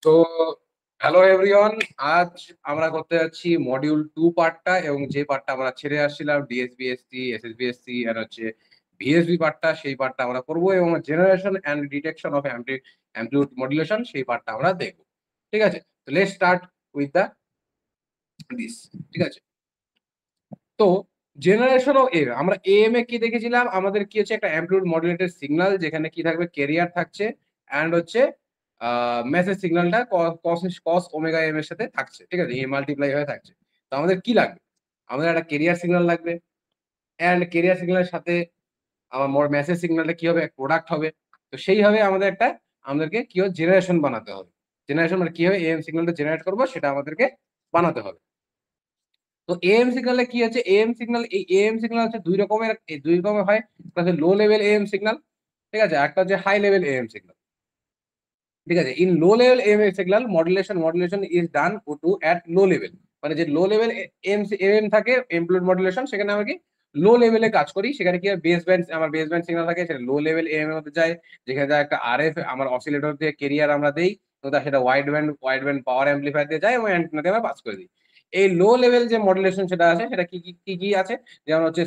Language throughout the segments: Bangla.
তো হ্যালো এভরিওয়ান, আজ আমরা করতে যাচ্ছি মডিউল 2 পার্টটা, এবং যে পার্টটা আমরা ছেড়ে আসছিলাম ডিএসবিএসসি, এসএসবিএসসি আর হচ্ছে ভিএসবি পার্টটা, সেই পার্টটা আমরা করব, এবং generation and detection of amplitude modulation সেই পার্টটা আমরা দেখব। ঠিক আছে? তো let's start with the this. ঠিক আছে? তো জেনারেশন অফ এ আমরা এএম এ কি দেখেছিলাম? আমাদের কি হচ্ছে, একটা অ্যামপ্লিটিউড মডুলেটেড সিগন্যাল যেখানে কি থাকবে, ক্যারিয়ার থাকছে এন্ড হচ্ছে মেসেজ সিগন্যালটা কস ওমেগা এম এর সাথে থাকছে। ঠিক আছে? এ মাল্টিপ্লাই হয়ে থাকছে। তো আমাদের কি লাগবে? আমাদের একটা ক্যারিয়ার সিগন্যাল লাগবে, এন্ড ক্যারিয়ার সিগন্যালের সাথে আমার মেসেজ সিগন্যালটা কি হবে, প্রোডাক্ট হবে। তো সেইভাবে আমাদেরকে কি হবে, জেনারেশন বানাতে হবে। জেনারেশন মানে কি হবে, এএম সিগন্যালটা জেনারেট করব, সেটা আমাদেরকে বানাতে হবে। তো এএম সিগন্যালে কি হচ্ছে, এএম সিগন্যাল হচ্ছে দুই রকমের হয়। একটা হচ্ছে লো লেভেল এএম সিগন্যাল, ঠিক আছে? একটা হচ্ছে হাই লেভেল এএম সিগন্যাল। ঠিক আছে? In low level am signal modulation is done two at low level. মানে যে লো লেভেল এএম থাকে এমপ্লয়েড মডুলেশন, সেখানে আমি কি লো লেভেলে কাজ করি। সেখানে কি হয়, বেস ব্যান্ড সিগন্যাল থাকে, সেটা লো লেভেল এএম এর মধ্যে যায়, যেখানে যায় একটা আরএফ আমার অসিলেটর দিয়ে কেরিয়ার আমরা দেই, তো সেটা ওয়াইড ব্যান্ড পাওয়ার অ্যাম্পলিফায়ার দিয়ে যায় এবং অ্যান্টেনা দিয়ে আমরা পাস করে দিই। এই লো লেভেল যে মডুলেশন সেটা আছে, সেটা কি আছে, যেমন হচ্ছে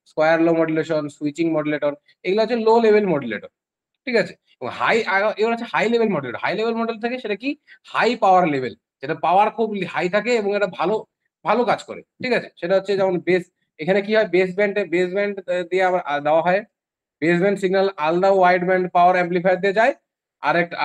স্কয়ার লো মডুলেশন, সুইচিং মডুলেটর, এগুলো হচ্ছে লো লেভেল মডুলেটর। ঠিক আছে? এবং এবার হচ্ছে high level model. High level model থাকে সেটা কি, হাই পাওয়ার লেভেল, যেটা পাওয়ার খুব হাই থাকে এবং এটা ভালো কাজ করে। ঠিক আছে? সেটা হচ্ছে যেমন এখানে কি হয়, বেস ব্যান্ড দিয়ে আবার দেওয়া হয়। বেস ব্যান্ড সিগন্যাল আলাদা ওয়াইড ব্যান্ড পাওয়ার অ্যাম্পলিফায়ার দিয়ে যায়।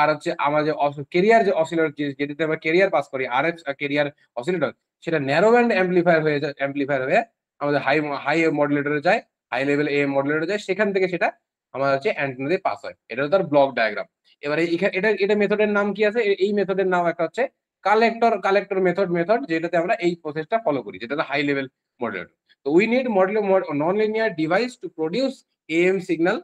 আর হচ্ছে আমার যে কেরিয়ার যে অসিলেটর, যেটাতে আমরা কেরিয়ার পাস করি, আরএফ কেরিয়ার অসিলেটর, সেটা ন্যারো ব্যান্ড অ্যাম্পলিফায়ার হয়ে আমাদের হাই মডুলেটরে যায়, হাই লেভেল এ মডুলেটরে যায়, সেখান থেকে সেটা আমার হচ্ছে অ্যান্টেনা দিয়ে পাস হয়। এটা হচ্ছে তার ব্লক ডায়াগ্রাম। এবারে এটা মেথডের নাম কি আছে? এই মেথডের নাম একটা হচ্ছে কালেক্টর মেথড, যেটাতে আমরা এই প্রসেসটা ফলো করি, যেটা হাই লেভেল মডুলেটর। তো we need non linear device to produce am signal,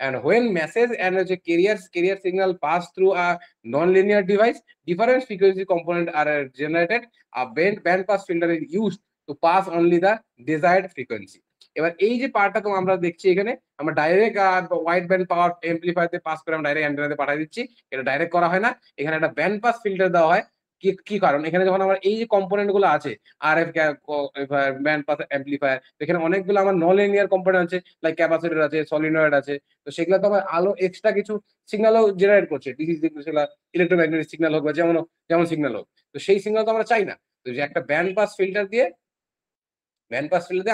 and when message and the carrier signal pass through a non-linear device, different frequency component are generated. A band pass filter is used to pass only the desired frequency. এবার এই যে পার্টটা তো আমরা দেখছি, এখানে আমরা ডাইরেক্ট ওয়াইড ব্যান্ড পাওয়ার এমপ্লিফায়ারতে পাস করে আমরা ডাইরেক্ট অ্যান্টেনাতে পাঠিয়ে দিচ্ছি। এটা ডাইরেক্ট করা হয় না, এখানে একটা ব্যান্ড পাস ফিল্টার দেওয়া হয়। কি কারণ, এখানে যখন আমার এই যে কম্পোনেন্ট গুলো আছে, আরএফ ব্যান্ড পাস অ্যাম্পলিফায়ার, এখানে অনেকগুলো আমার নন লিনিয়ার কম্পোনেন্ট আছে, লাইক ক্যাপাসিটর আছে, সলিনয়েড আছে। তো সেগুলো তো আমার আলো এক্সট্রা কিছু সিগন্যালও জেনারেট করছে, ডিসি সেগুলা ইলেকট্রোম্যাগনেটিক সিগন্যাল হোক বা যেমন সিগন্যাল হোক। তো সেই সিগন্যাল তো আমরা চাই না। তো যে একটা ব্যান্ড পাস ফিল্টার দিয়ে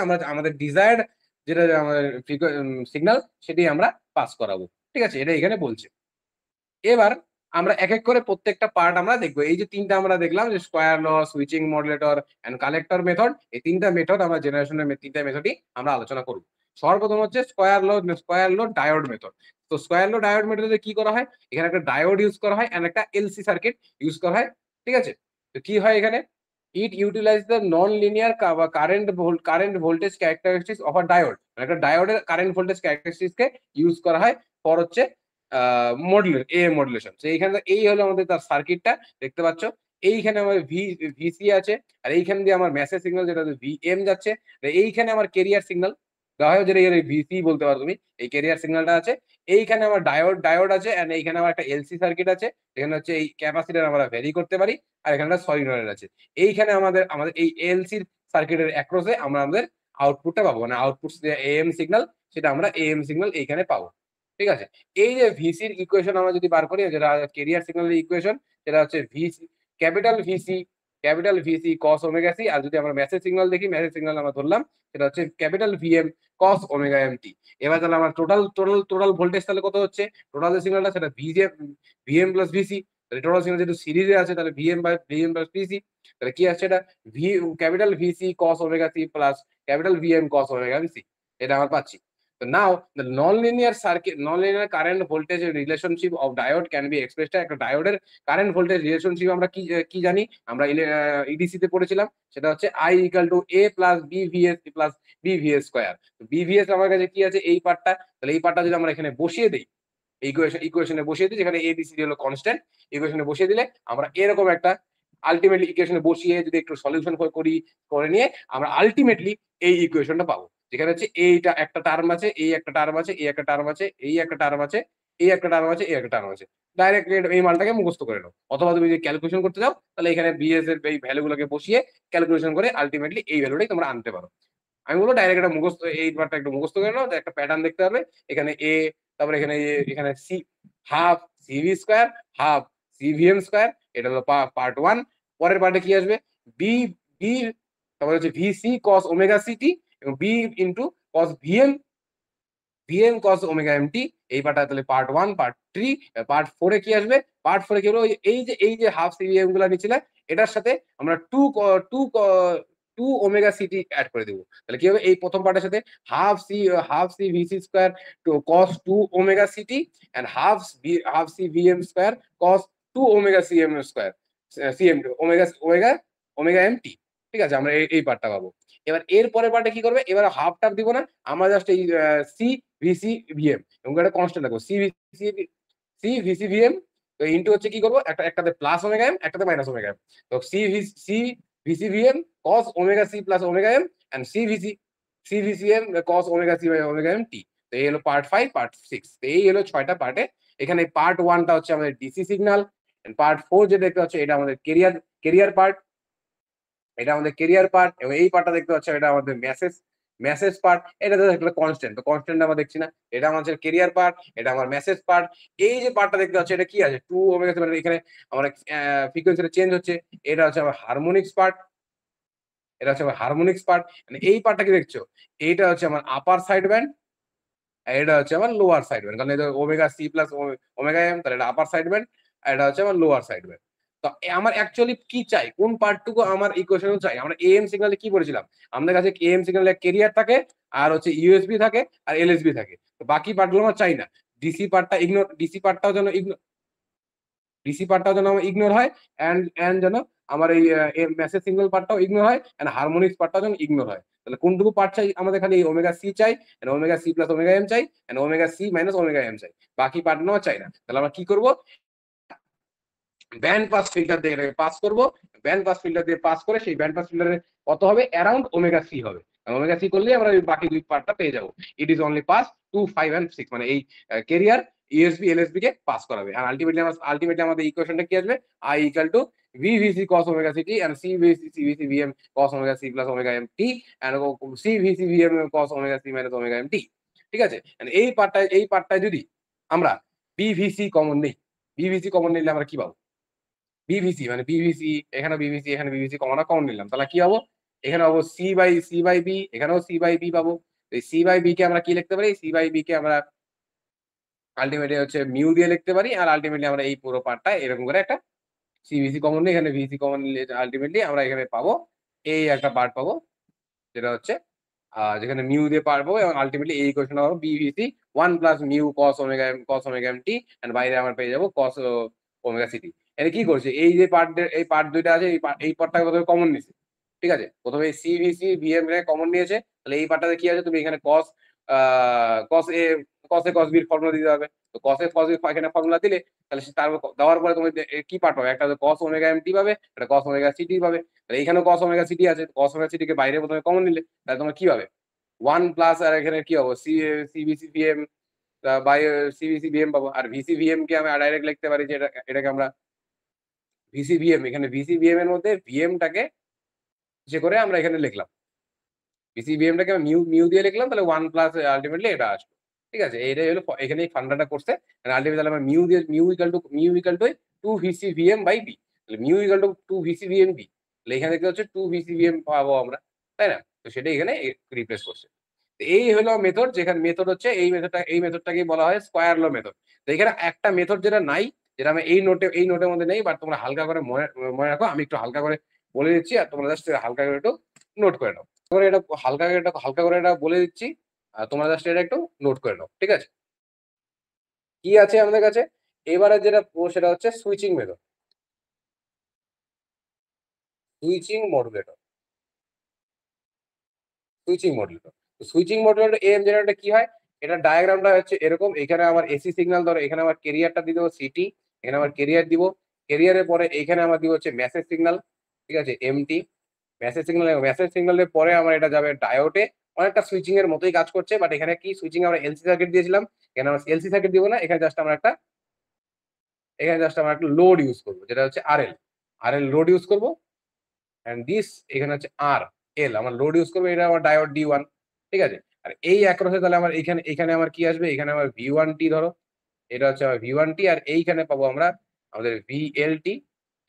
আমরা আমাদের ডিজায়ার্ড যেটা আমাদের সিগন্যাল, সেটি আমরা পাস করাবো। ঠিক আছে? এটা এখানে বলছে। এবার আমরা এক এক করে প্রত্যেকটা পার্ট আমরা দেখবো। এই যে তিনটা আমরা দেখলাম, যে square law, switching modulator and collector method, এই তিনটা মেথড আমরা জেনারেশনের তিনটা মেথডই আমরা আলোচনা করব। সর্বপ্রথম হচ্ছে স্কয়ার লো ডায়োড মেথড। তো স্কয়ার লো ডায়োড মেথডে কি করা হয়, এখানে একটা ডায়োড ইউজ করা হয় এন্ড একটা এলসি সার্কিট ইউজ করা হয়। ঠিক আছে? তো কি হয় এখানে, it utilize the non linear current voltage characteristics of a diode. মানে একটা ডায়োডের কারেন্ট ভোল্টেজ ক্যারেক্টারিস্টিক্স কে ইউজ করা হয় ফর হচ্ছে মডুলেশন। এইখানে এই হলো আমাদের তার সার্কিটটা, দেখতে পাচ্ছ। এইখানে আমার ভিসি আছে, আর এইখান দিয়ে আমার মেসেজ সিগন্যাল, যেটা ভিএম যাচ্ছে। এইখানে আমার কেরিয়ার সিগন্যাল দেওয়া হয়, যেটা ভিসি বলতে পারো তুমি। এই কেরিয়ার সিগন্যালটা আছে। এইখানে আমার ডায়োড আছে, এন্ড এইখানে আমার একটা এলসি সার্কিট আছে। এখানে হচ্ছে এই ক্যাপাসিটর আমরা ভ্যারি করতে পারি, আর এখানে একটা সলিনয়েড আছে। এইখানে আমাদের আমাদের এই এলসির সার্কিটের অ্যাক্রসে আমরা আমাদের আউটপুটটা পাবো, মানে আউটপুট এএম সিগন্যাল, সেটা আমরা এএম সিগন্যাল এইখানে পাবো। ঠিক আছে? এই যে ভিসির ইকুয়েশন আমরা যদি বার করি, যেটা কেরিয়ার সিগন্যালের ইকুয়েশন, সেটা হচ্ছে VC, capital VC capital VC cos omega C. আর যদি আমরা মেসেজ সিগন্যাল দেখি, মেসেজ সিগন্যাল আমরা ধরলাম, সেটা হচ্ছে capital VM cos omega M T. এবার তাহলে আমার টোটাল ভোল্টেজ তাহলে কত হচ্ছে, টোটাল যে সিগন্যালটা, সেটা VM plus VC. Total signal যেহেতু সিরিজে আছে, তাহলে ভিএম প্লাস ভিসি। তাহলে কি আসছে, এটা capital VC cos omega C plus capital VM cos omega C. এটা আমরা পাচ্ছি। So now the nonlinear current voltage relationship of diode can be expressed. একটা ডায়োডের কারেন্ট ভোল্টেজ রিলেশনশিপ আমরা কি জানি, আমরা ইডিসি তে পড়েছিলাম। সেটা হচ্ছে I equal to A plus BVS square. BVS আমার কাছে কি আছে, এই পার্টটা। তাহলে এই পার্টটা যদি আমরা এখানে বসিয়ে দিই, ইকুয়েশনে বসিয়ে দিই, যেখানে এবিসিডি হলো কনস্ট্যান্ট, ইকুয়েশনে বসিয়ে দিলে আমরা এরকম একটা আলটিমেটলি ইকুয়েশনে বসিয়ে যদি একটু সলিউশন করে নিয়ে আমরা আলটিমেটলি এই ইকুয়েশনটা পাবো, যেখানে হচ্ছে এইটা একটা টার্ম আছে, এই একটা টার্ম আছে, এই একটা টার্ম আছে, এই একটা টার্ম আছে, এই একটা টার্ম আছে, এই একটা টার্ম আছে। ডাইরেক্ট এই মানটাকে মুখস্থ করে নাও। অথবা তুমি যদি ক্যালকুলেশন করতে যাও তাহলে এখানে বিএস এর এই ভ্যালু গুলোকে বসিয়ে ক্যালকুলেশন করে আলটিমেটলি এই ভ্যালুটাই তোমরা আনতে পারো। আমি বলবো ডাইরেক্ট একটা মুখস্থ, এই পার্টটা একটু মুখস্থ করে নাও, একটা প্যাটার্ন দেখতে পারবে। এখানে এ, তারপরে এখানে এখানে C, half CV square, half CVM square, এটা হলো পার্ট 1। পরের পার্টে কি আসবে? বি, বি, তারপরে হচ্ছে ভিসি কস ওমেগা সিটি এবং B into cos VM, VM cos omega MT. এই পার্টটা তাহলে পার্ট 1, পার্ট 3। পার্ট 4 এ কি আসবে? পার্ট 4 এ কি হলো? এই যে হাফ সিভিএম গুলা নিছিলে এটার সাথে আমরা 2 ওমেগা সিটি অ্যাড করে দেব। তাহলে কি হবে? এই প্রথম পার্টের সাথে half C VC square two cos 2 omega CT and half C VM square cos 2 omega CM square, CM omega omega omega MT. ঠিক আছে? আমরা এই পার্টটা পাবো। এবার এর পরের পার্টে কি করবে? এবার হাফ টাফ দিব না, আমরা জাস্ট এই সি ভিসি ভিএম এবং একটা কনস্ট্যান্ট রাখবো সি ভিসি ভিএম। তো ইনটু হচ্ছে কি করবো? একটাতে প্লাস ওমেগা এম, একটাতে মাইনাস ওমেগা এম। তো C VC VM cos omega C plus omega M and C VC M cos omega C by omega M T. তো এই হলো পার্ট 5, পার্ট 6। তো এই হলো 6টা পার্টে। এখানে পার্ট 1টা হচ্ছে আমাদের ডিসি সিগন্যাল, পার্ট 4 যেটা দেখতে হচ্ছে এটা আমাদের কেরিয়ার পার্ট, এটা আমাদের কেরিয়ার পার্ট, এবং এই পার্টটা দেখতে পাচ্ছি এটা আমাদের মেসেজ পার্ট। এটা তো একটা কনস্ট্যান্ট, তো কনস্ট্যান্ট আমরা দেখছি না। এটা আমাদের কেরিয়ার পার্ট, এটা আমার মেসেজ পার্ট। এই যে পার্টটা দেখতে পাচ্ছি এটা কি আছে? 2 ওমেগা, মানে এখানে আমরা ফ্রিকোয়েন্সিটা চেঞ্জ হচ্ছে। এটা হচ্ছে আমার হারমোনিক্স পার্ট, এটা হচ্ছে আমার হারমোনিক্স পার্ট। মানে এই পার্টটা কি দেখছো? এইটা হচ্ছে আমার আপার সাইড ব্যান্ড, এটা হচ্ছে আমার লোয়ার সাইড ব্যান্ড। কারণ এটা omega C plus omega M, তাহলে এটা আপার সাইড ব্যান্ড আর এটা হচ্ছে আমার লোয়ার সাইড ব্যান্ড। তো আমার অ্যাকচুয়ালি কি চাই, কোন পার্টটুকু আমার ইকুয়েশন চাই? আমরা এএম সিগন্যালে কি বলেছিলাম? আমাদের কাছে এএম সিগন্যালে কেরিয়ার থাকে, আর হচ্ছে ইউএসবি থাকে, আর এলএসবি থাকে। তো বাকি পার্টগুলো আমার চাই না। ডিসি পার্টটা ইগনোর, ডিসি পার্টটাও যেন আমার ইগনোর হয়, এন্ড যেন আমার এই মেসেজ সিগন্যাল পার্টটাও ইগনোর হয়, এন্ড হারমোনিক্স পার্টটাও যেন ইগনোর হয়। তাহলে কোনটুকু পার্ট চাই আমাদের? খালি ওমেগা সি চাই, and omega C plus omega M চাই, and omega C minus omega M চাই। বাকি পার্ট নেওয়া চাই না। তাহলে আমরা কি করব? ব্যান্ড পাস ফিল্টার দিয়ে এটাকে পাস করব। ব্যান্ড পাস ফিল্টার দিয়ে পাস করে সেই ব্যান্ড পাস ফিল্টারে কত হবে? অ্যারাউন্ড ওমেগা সি হবে। ওমেগা সি করলে আমরা বাকি দুই পার্টটা পেয়ে যাবো। It is only pass 2, 5 and 6, মানে এই কেরিয়ার, ইউএসবি, এলএসবি কে পাস করাবে। আর আলটিমেটলি আমাদের ইকুয়েশনটা কি আসবে? I equal to V VC cos omega CT and C VC VM cos omega C plus omega M T and C VC VM cos omega C minus omega M T. ঠিক আছে? এই পার্টটায় যদি আমরা বিভিসি কমন নিই, বিভিসি কমন নিলে আমরা কি পাবো? বিভিসি, মানে বিভিসি, এখানে বিভিসি, এখানে বিভিসি কমন নিলাম, তাহলে কি পাবো? এখানে পাবো সি বাই বি, এখানেও সি বাই বি পাবো। এই সি বাই বি কে আমরা কি লিখতে পারি? সি বাই বি কে আমরা আলটিমেটলি হচ্ছে মিউ দিয়ে লিখতে পারি। আর আলটিমেটলি আমরা এই পুরো পার্টটা এরকম করে একটা সিভিসি কমন নিই, এখানে ভিসি কমন নিলে আলটিমেটলি আমরা এখানে পাবো এই একটা পার্ট পাবো, যেটা হচ্ছে যেখানে মিউ দিয়ে পারবো, এবং আলটিমেটলি এই ইকুয়েশনটা পাবো BVC 1 plus mu cos omega M T, and বাইরে আমরা পেয়ে যাবো কস ওমেগা সিটি। এটা কি করছে? এই যে এই পার্ট দুইটা আছে, এই পার্টটাকে প্রথমে কমন নিছে। ঠিক আছে? প্রথমে সিভিসি ভিএম রে কমন নিয়েছে, তাহলে এই পার্টটাতে কি আছে? তুমি এখানে কস এ কস বির ফর্মুলা দিতে হবে। তো কস বি এখানে ফর্মুলা দিলে তাহলে তার দেওয়ার পরে তুমি কি পার্ট পাবে? একটা কস ওমেগা এম টি পাবে, একটা কস ওমেগা সিটি পাবে। তাহলে এখানে কস ওমেগা সিটি আছে, কস ওমেগা সিটি কে বাইরে প্রথমে কমন নিলে তাহলে তোমার কি পাবে? 1 প্লাস, আর এখানে কি হবে? CVC VM by CVC VM পাবো। আর ভিসি ভিএম কে আমি ডাইরেক্ট লিখতে পারি যে এটাকে আমরা ভিসি ভিএম, এখানে ভিসি ভিএম এর মধ্যে ভিএম টাকে যে করে আমরা এখানে লিখলাম, ভিসি ভিএম টাকে মিউ মিউ দিয়ে লিখলাম, তাহলে 1 প্লাস আলটিমেটলি এটা আসবে। ঠিক আছে? এইটাই হলো এখানে এই ফান্ডাটা করছে। আলটিমেটলি আমরা mu equal to 2 VC VM by B. তাহলে mu equal to 2 VC VM B. তাহলে এখানে দেখতে হচ্ছে 2 ভিসি ভিএম পাবো আমরা, তাই না? তো সেটা এখানে রিপ্লেস করছে। এই হলো মেথড, যেখানে মেথড হচ্ছে এই মেথডটাকেই বলা হয় স্কয়ার ল মেথড। তো এখানে একটা মেথড যেটা নাই, যেটা আমি এই নোটের মধ্যে নেই, বাট তোমরা হালকা করে মনে রাখো। আমি একটু হালকা করে বলে দিচ্ছি আর তোমরা জাস্ট হালকা করে একটু নোট করে নাও। এটা হালকা করে এটা বলে দিচ্ছি, আর তোমরা জাস্ট এটা একটু নোট করে নাও। ঠিক আছে? কি আছে আমাদের কাছে? এবারে যেটা সেটা হচ্ছে switching method, switching modulator, switching modulator M generator কি হয়? এটা ডায়াগ্রামটা হচ্ছে এরকম। এখানে আমার এসি সিগন্যাল, ধরো এখানে আমার কেরিয়ারটা দিয়ে দেবো সিটি, এখানে আমার কেরিয়ার দিব, কেরিয়ারের পরে এখানে আমার দিব হচ্ছে মেসেজ সিগন্যাল। ঠিক আছে? এমটি মেসেজ সিগন্যালের পরে আমার এটা যাবে ডায়োডে, অনেকটা সুইচিং এর মতোই কাজ করছে, বাট এখানে কি সুইচিং আমরা এলসি সার্কিট দিয়েছিলাম, এখানে আমরা এলসি সার্কিট দিব না, এখানে জাস্ট আমরা একটা লোড ইউজ করবো, যেটা হচ্ছে আরএল লোড ইউজ করবো। এন্ড দিস এখানে হচ্ছে আর এল আমার লোড ইউজ করবো, এটা আমার ডায়োড D1, ঠিক আছে। আর এই অ্যাক্রসে তাহলে আমার এখানে এখানে আমার কি আসবে, এখানে আমার V1T ধরো, এটা হচ্ছে আমার V1T, আর এইখানে পাবো আমরা আমাদের VLT,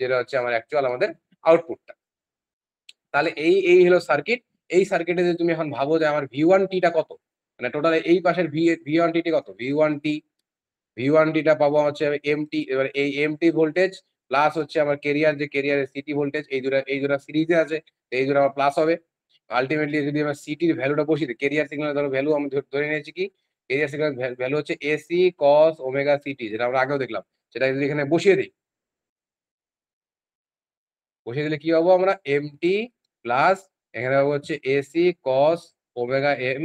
যেটা হচ্ছে আমার অ্যাকচুয়াল আমাদের আউটপুটটা। তাহলে এই হলো সার্কিট। এই সার্কিটে যদি তুমি এখন ভাবো যে আমার V1T টা কত, মানে টোটাল এই পাশের V1T কত, V1T টা পাবো হচ্ছে এমটি, এবার এই এমটি ভোল্টেজ প্লাস হচ্ছে আমার কেরিয়ার, যে কেরিয়ারের সিটি ভোল্টেজ, এই দুটা সিরিজে আছে, এই দুটো আমার প্লাস হবে। আলটিমেটলি যদি আমরা সিটির ভ্যালুটা বসিয়ে দিই, কেরিয়ার সিগন্যাল ধরো ভ্যালু আমি ধরে নিয়েছি কি, কেরিয়ার সিগন্যাল ভ্যালু হচ্ছে এসি কস ওমেগা সিটি, যেটা আমরা আগেও দেখলাম। সেটা যদি এখানে বসিয়ে দিই, বসিয়ে দিলে কি পাবো আমরা, এমটি প্লাস এখানে পাবো হচ্ছে AC cos omega M,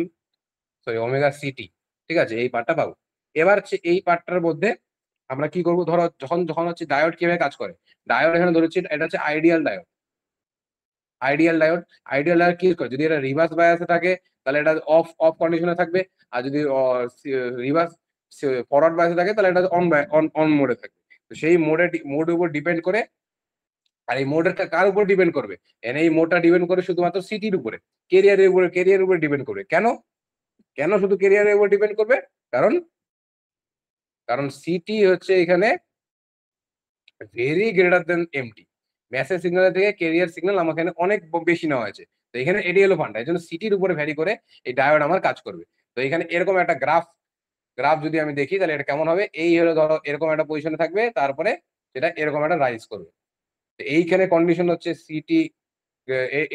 sorry omega CT, ঠিক আছে, এই পার্টটা পাবো। এবার হচ্ছে এই পার্টটার মধ্যে আমরা কি করবো, ধরো যখন যখন হচ্ছে ডায়োড কিভাবে কাজ করে, ডায়োড এখানে ধরেছি এটা হচ্ছে আইডিয়াল ডায়োড। আইডিয়াল ডায়োড কি করে, যদি এটা রিভার্স বায়াসে থাকে তাহলে এটা অফ অফ কন্ডিশনে থাকবে, আর যদি রিভার্স ফরওয়ার্ড বায়াসে থাকে তাহলে এটা অন অন অন মোডে থাকবে। তো সেই মোডের উপর ডিপেন্ড করে, আর এই মোডের কার উপর ডিপেন্ড করবে, এই মোডটা ডিপেন্ড করে শুধুমাত্র সিটির উপরে, কেরিয়ারের উপরে ডিপেন্ড করবে। কেন কেন শুধু কেরিয়ারের উপর ডিপেন্ড করবে, কারণ কারণ সিটি হচ্ছে এখানে very greater than MT. Message signal থেকে ক্যারিয়ার সিগন্যাল আমার এখানে অনেক বেশি নেওয়া হয়েছে। তো এখানে এটি হলো ফান্ডা, এই জন্য সিটির উপরে ভ্যারি করে এই ডায়োড আমার কাজ করবে। তো এখানে এরকম একটা গ্রাফ গ্রাফ যদি আমি দেখি তাহলে এটা কেমন হবে, এই হলো ধরো এরকম একটা পজিশনে থাকবে, তারপরে সেটা এরকম একটা রাইজ করবে। তো এইখানে কন্ডিশন হচ্ছে সিটি,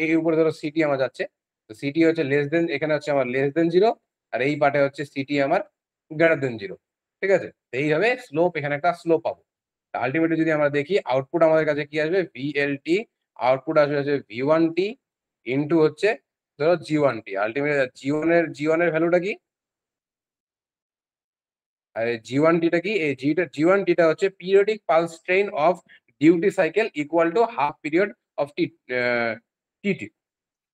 এই উপরে ধরো সিটি আমার যাচ্ছে, তো সিটি হচ্ছে লেস দেন, এখানে হচ্ছে আমার লেস দেন 0, আর এই পার্টে হচ্ছে সিটি আমার গ্রেটার দেন 0, ঠিক আছে। এইভাবে স্লোপ, এখানে একটা স্লোপ পাবো। আলটিমেটলি যদি আমরা দেখি আউটপুট আমাদের কাছে কি আসবে, ভিএলটি, আউটপুট আসবে হচ্ছে V1T ইন্টু হচ্ছে ধরো G1T। আলটিমেটলি জি ওয়ানের ভ্যালুটা কি, আর G1T টা কি, এই G1T টা হচ্ছে periodic pulse train of duty cycle equal to half period of T,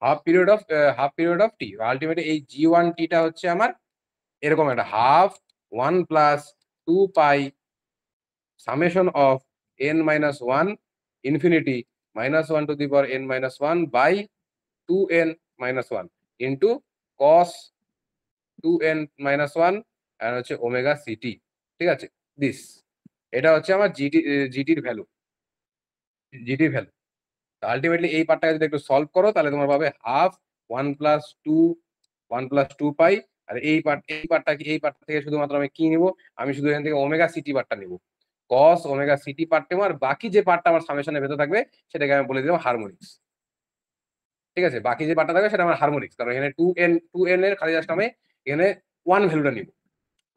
half period of T. Ultimately এই G1T টা হচ্ছে আমার এরকম একটা half 1 + 2 pi summation of n-1 infinity -1 to the power n-1 by 2n-1 into cos 2n-1 আর হচ্ছে ওমেগা সিটি, ঠিক আছে। দিস এটা হচ্ছে আমার জিটির ভ্যালু, জিটির ভ্যালু। আলটিমেটলি এই পার্টটাকে যদি একটু সলভ করো তাহলে তোমার পাবে হাফ 1 + 2 আর এই পার্টটা থেকে শুধুমাত্র আমি কি নিব, আমি শুধু এখান থেকে ওমেগা সিটি পার্টটা নিব, কস ওমেগা সিটি পার্ট নেবো, আর বাকি যে পার্টটা আমার সামেশনের ভেতর থাকবে সেটাকে আমি বলে দিলাম হারমোনিক্স, ঠিক আছে। বাকি যে পার্টটা থাকবে সেটা আমার হারমোনিক্স, কারণ এখানে টু এন এর খালি জাস্ট আমি এখানে ওয়ান ভ্যালুটা নিব,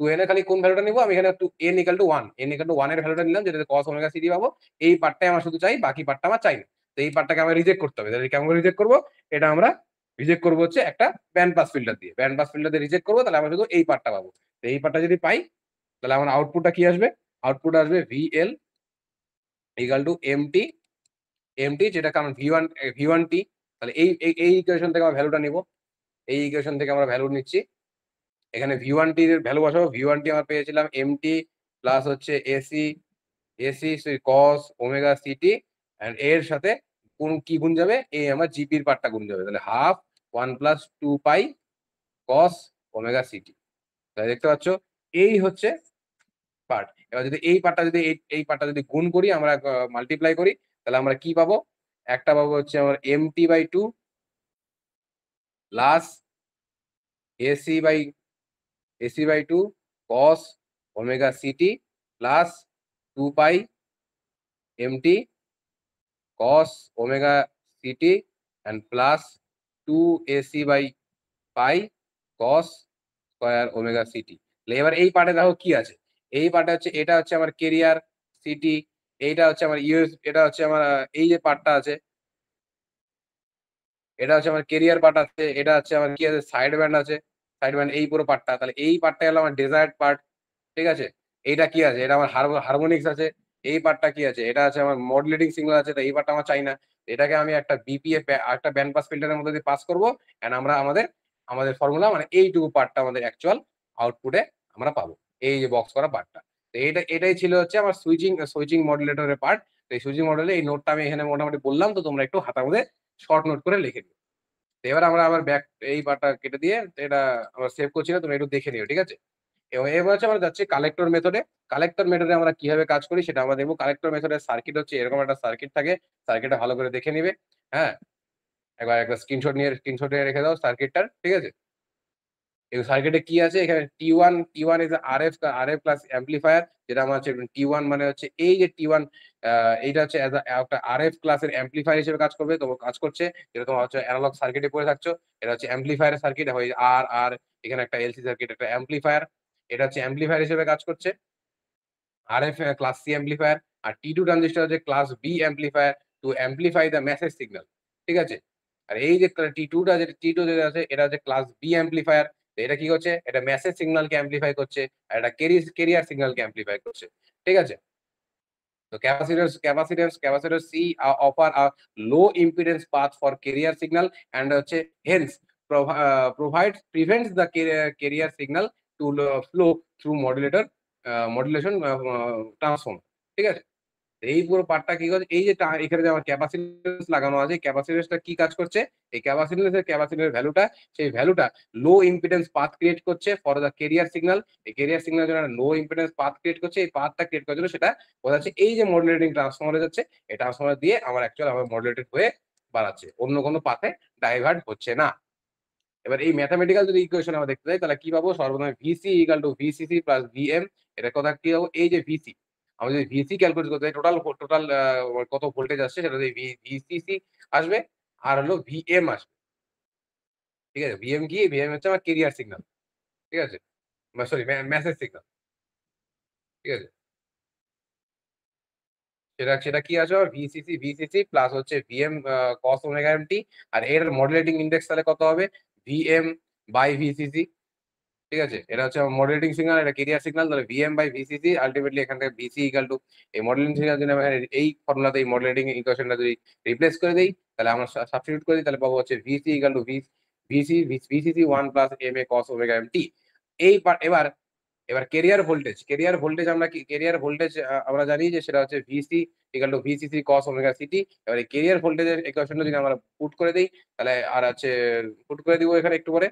2n এর খালি কোন ভ্যালুটা নিব, আমি এখানে n = 1 এর ভ্যালুটা নিলাম, যেটা cos ওমেগা সিটি পাবো। এই পার্টটাই আমার শুধু চাই, বাকি পার্টটা আমার চাই না। তো এই পার্টটাকে আমরা রিজেক্ট করতে হবে। তাহলে কেমন করে রিজেক্ট করবো, এটা আমরা রিজেক্ট করবো হচ্ছে একটা ব্যান্ড পাস ফিল্টার দিয়ে, রিজেক্ট করবো, তাহলে আমরা শুধু এই পার্টটা পাবো। তো এই পার্টটা যদি পাই তাহলে আমার আউটপুটটা কি আসবে, আউটপুট আসবে VL ইকুয়াল টু এমটি, যেটা কারণ V1T। তাহলে এই ইকুয়েশন থেকে আমরা ভ্যালুটা নিব, এই ইকুয়েশন থেকে আমরা ভ্যালু নিচ্ছি, এখানে V1T এর ভ্যালু বসাবো। V1T আমরা পেয়েছিলাম এমটি প্লাস হচ্ছে AC cos omega CT, and এর সাথে কোন কি গুণ যাবে, এই আমার জিপির পার্টটা গুণ যাবে, তাহলে হাফ 1 + 2 পাই কস ওমেগা সিটি। তাই দেখতে পাচ্ছ এই হচ্ছে পার্ট। এবার যদি এই পার্টটা যদি গুণ করি, আমরা মাল্টিপ্লাই করি, তাহলে আমরা কি পাবো, একটা পাবো হচ্ছে আমার MT/2 plus AC/2 cos omega CT plus 2 pi MT cos omega CT and plus 2AC/পাই cos স্কয়ার ওমেগা সিটি। এবার এই পার্টে দেখো কি আছে, এই পার্টে হচ্ছে এটা হচ্ছে আমার কেরিয়ার সিটি, এইটা হচ্ছে আমার এটা হচ্ছে আমার এই যে পার্টটা আছে, এটা হচ্ছে আমার কেরিয়ার পার্ট আছে, এটা হচ্ছে আমার কি আছে, সাইড ব্যান্ড আছে, সাইড ব্যান্ড এই পুরো পার্টটা। তাহলে এই পার্টটা হলো আমার ডেজায়ার্ড পার্ট, ঠিক আছে। এইটা কি আছে, এটা আমার হারমোনিক্স আছে। এই পার্টটা কি আছে, এটা আছে আমার মডুলেটিং সিগন্যাল আছে। তো এই পার্টটা আমার চাই না, এটাকে আমি একটা একটা ব্যান্ড পাস ফিল্টারের মধ্যে দিয়ে পাস করবো, এন্ড আমরা আমাদের আমাদের ফর্মুলা, মানে এইটুকু পার্টটা আমাদের অ্যাকচুয়াল আউটপুটে আমরা পাবো, এই যে বক্স করা পার্টটা। তো এটাই ছিল হচ্ছে আমার সুইচিং মডুলেটরের পার্ট। তো এই সুইচিং মডেলে এই নোটটা আমি এখানে মোটামুটি বললাম, তো তোমরা একটু হাতার মধ্যে শর্ট নোট করে লিখে দিও। তো এবার আমরা আবার ব্যাক এই পার্টটা কেটে দিয়ে এটা আমরা সেভ করছি না, তুমি একটু দেখে নিও, ঠিক আছে? এবং এবার হচ্ছে আমরা যাচ্ছি কালেক্টর মেথডে। কালেক্টর মেথডে আমরা কিভাবে কাজ করি সেটা আমরা দেখবো। কালেক্টর মেথডের সার্কিট হচ্ছে এরকম একটা সার্কিট থাকে, সার্কিটটা ভালো করে দেখে নিবে। হ্যাঁ, একবার একটা স্ক্রিনশট নিয়ে রেখে দাও সার্কিটটার, ঠিক আছে? এই সার্কিটে কি আছে এখানে, T one is RF class amplifier, যেটা আমার হচ্ছে টি ওয়ান মানে হচ্ছে এই যে টি ওয়ান, এইটা হচ্ছে একটা আরএফ ক্লাসের অ্যাম্পলিফায়ার হিসেবে কাজ করবে, তো কাজ করছে, যেটা তোমার হচ্ছে অ্যানালগ সার্কিটে পড়ে থাকছো। এটা হচ্ছে অ্যাম্পলিফায়ার সার্কিট, হয় আর আর এখানে একটা এলসি সার্কিট, একটা অ্যাম্পলিফায়ার, এটা হচ্ছে অ্যাম্পলিফায়ার হিসেবে কাজ করছে। আরএফ ক্লাস সি অ্যাম্পলিফায়ার, আর টি টু ট্রানজিস্টর হচ্ছে class B amplifier to amplify the message signal, ঠিক আছে? আর এই যে টি টু যেটা আছে এটা হচ্ছে ক্লাস বি অ্যাম্পলিফায়ার। এটা কি করছে, এটা মেসেজ সিগন্যালকে অ্যাম্পলিফাই করছে, আর এটা কেরিয়ার সিগন্যালকে অ্যাম্পলিফাই করছে, ঠিক আছে? তো capacitor C offer a low impedance path for carrier signal and হচ্ছে hence prevents the carrier signal to flow through modulation transform, ঠিক আছে? এই পুরো পার্টটা কি করছে, এই যে এখানে যে আমার ক্যাপাসিট্যান্স লাগানো আছে, ক্যাপাসিট্যান্সটা কি কাজ করছে, এই ক্যাপাসিটরের ভ্যালুটা, সেই ভ্যালুটা লো ইম্পিডেন্স পাথ ক্রিয়েট করছে ফর দ্য কেরিয়ার সিগন্যাল। এই কেরিয়ার সিগন্যাল জন্য লো ইম্পিডেন্স পাথ ক্রিয়েট করছে, এই পাথটা ক্রিয়েট করার জন্য সেটা বোঝাচ্ছে এই যে মডুলেটিং ট্রান্সফর্মারে যাচ্ছে, এই ট্রান্সফর্মার দিয়ে আমার অ্যাকচুয়াল আমার মডুলেটেড হয়ে বাড়াচ্ছে, অন্য কোনো পাথে ডাইভার্ট হচ্ছে না। এবার এই ম্যাথামেটিক্যাল যদি ইকুয়েশন আমরা দেখতে যাই, তাহলে কি পাবো, সর্বপ্রথমে VC equal to VCC plus VM. এটা কথা কি পাবো, এই যে ভিসি, আমরা যদি ভিসি ক্যালকুলেট করতে যাই, টোটাল কত ভোল্টেজ আসছে সেটা ভিসিসি আসবে, আর হলো ভিএম আসবে, ঠিক আছে? ভিএম হচ্ছে আমার কেরিয়ার সিগন্যাল, ঠিক আছে? সরি, মেসেজ সিগন্যাল, ঠিক আছে? সেটা সেটা কি আসবে, ভিসিসি প্লাস হচ্ছে ভিএম কস ওমেগা এমটি। আর এর মডুলেটিং ইন্ডেক্স তাহলে কত হবে, ভিএম বাই ভিসিসি, ঠিক আছে? এটা হচ্ছে মডুলেটিং সিগন্যাল, এটা কেরিয়ার সিগন্যাল, তাহলে ভিএম বাই ভিসিসি আলটিমেটলি এখান থেকে ভিসি ইকুয়াল টু এই মডুলেটিং সিগন্যাল যদি আমরা এই ফর্মুলাতে এই মডুলেটিং ইকুয়েশনটা যদি রিপ্লেস করে দেই, তাহলে আমরা সাবস্টিটিউট করি, তাহলে পাবো হচ্ছে VC equal to VCC 1 plus M A cos omega M T. এবার এবার কেরিয়ার ভোল্টেজ আমরা কি, কেরিয়ার ভোল্টেজ আমরা জানি যে সেটা হচ্ছে VC equal to VCC cos omega CT. এবার এই কেরিয়ার ভোল্টেজের ইকুয়েশনটা যদি আমরা পুট করে দেই, তাহলে আর হচ্ছে পুট করে দিব এখানে একটু পরে।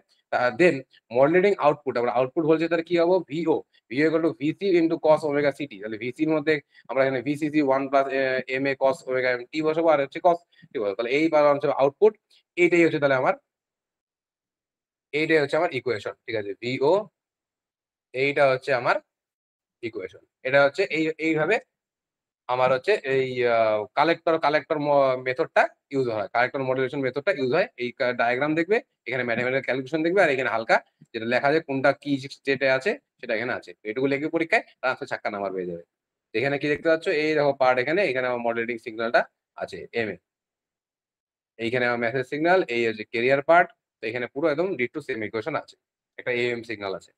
দেন মডুলেটিং আউটপুট, আমরা আউটপুট ভোল্টেজ তাহলে কি হবো, VO equal to VC into cos omega CT. তাহলে ভিসির মধ্যে আমরা এখানে VCC 1 plus M A cos omega M T বসাবো, আর হচ্ছে কস টি বসাবো। তাহলে এই বার হচ্ছে আউটপুট, এইটাই হচ্ছে তাহলে আমার, এইটাই হচ্ছে আমার ইকুয়েশন, ঠিক আছে? ভিও, এইটা হচ্ছে আমার ইকুয়েশন। এটা হচ্ছে এইভাবে আমার হচ্ছে এই কালেক্টর মেথডটা ইউজ হয়, কালেক্টর মডুলেশন মেথডটা ইউজ হয়। এই ডায়াগ্রাম দেখবে, এখানে ম্যাথমেটিক্যাল ক্যালকুলেশন দেখবে, আর এখানে হালকা যেটা লেখা আছে কোনটা কি স্টেটে আছে সেটা এখানে আছে। এটুকু লিখে পরীক্ষায় তারপর ছাক্কা নাম্বার পেয়ে যাবে। এখানে কি দেখতে পাচ্ছ, এই দেখো পার্ট, এখানে আমার মডুলেটিং সিগন্যালটা আছে এম এ, এইখানে আমার মেসেজ সিগন্যাল, এই হচ্ছে কেরিয়ার পার্ট। তো এখানে পুরো একদম ডিট্টো সেম ইকুয়েশন আছে, একটা এম সিগন্যাল আছে।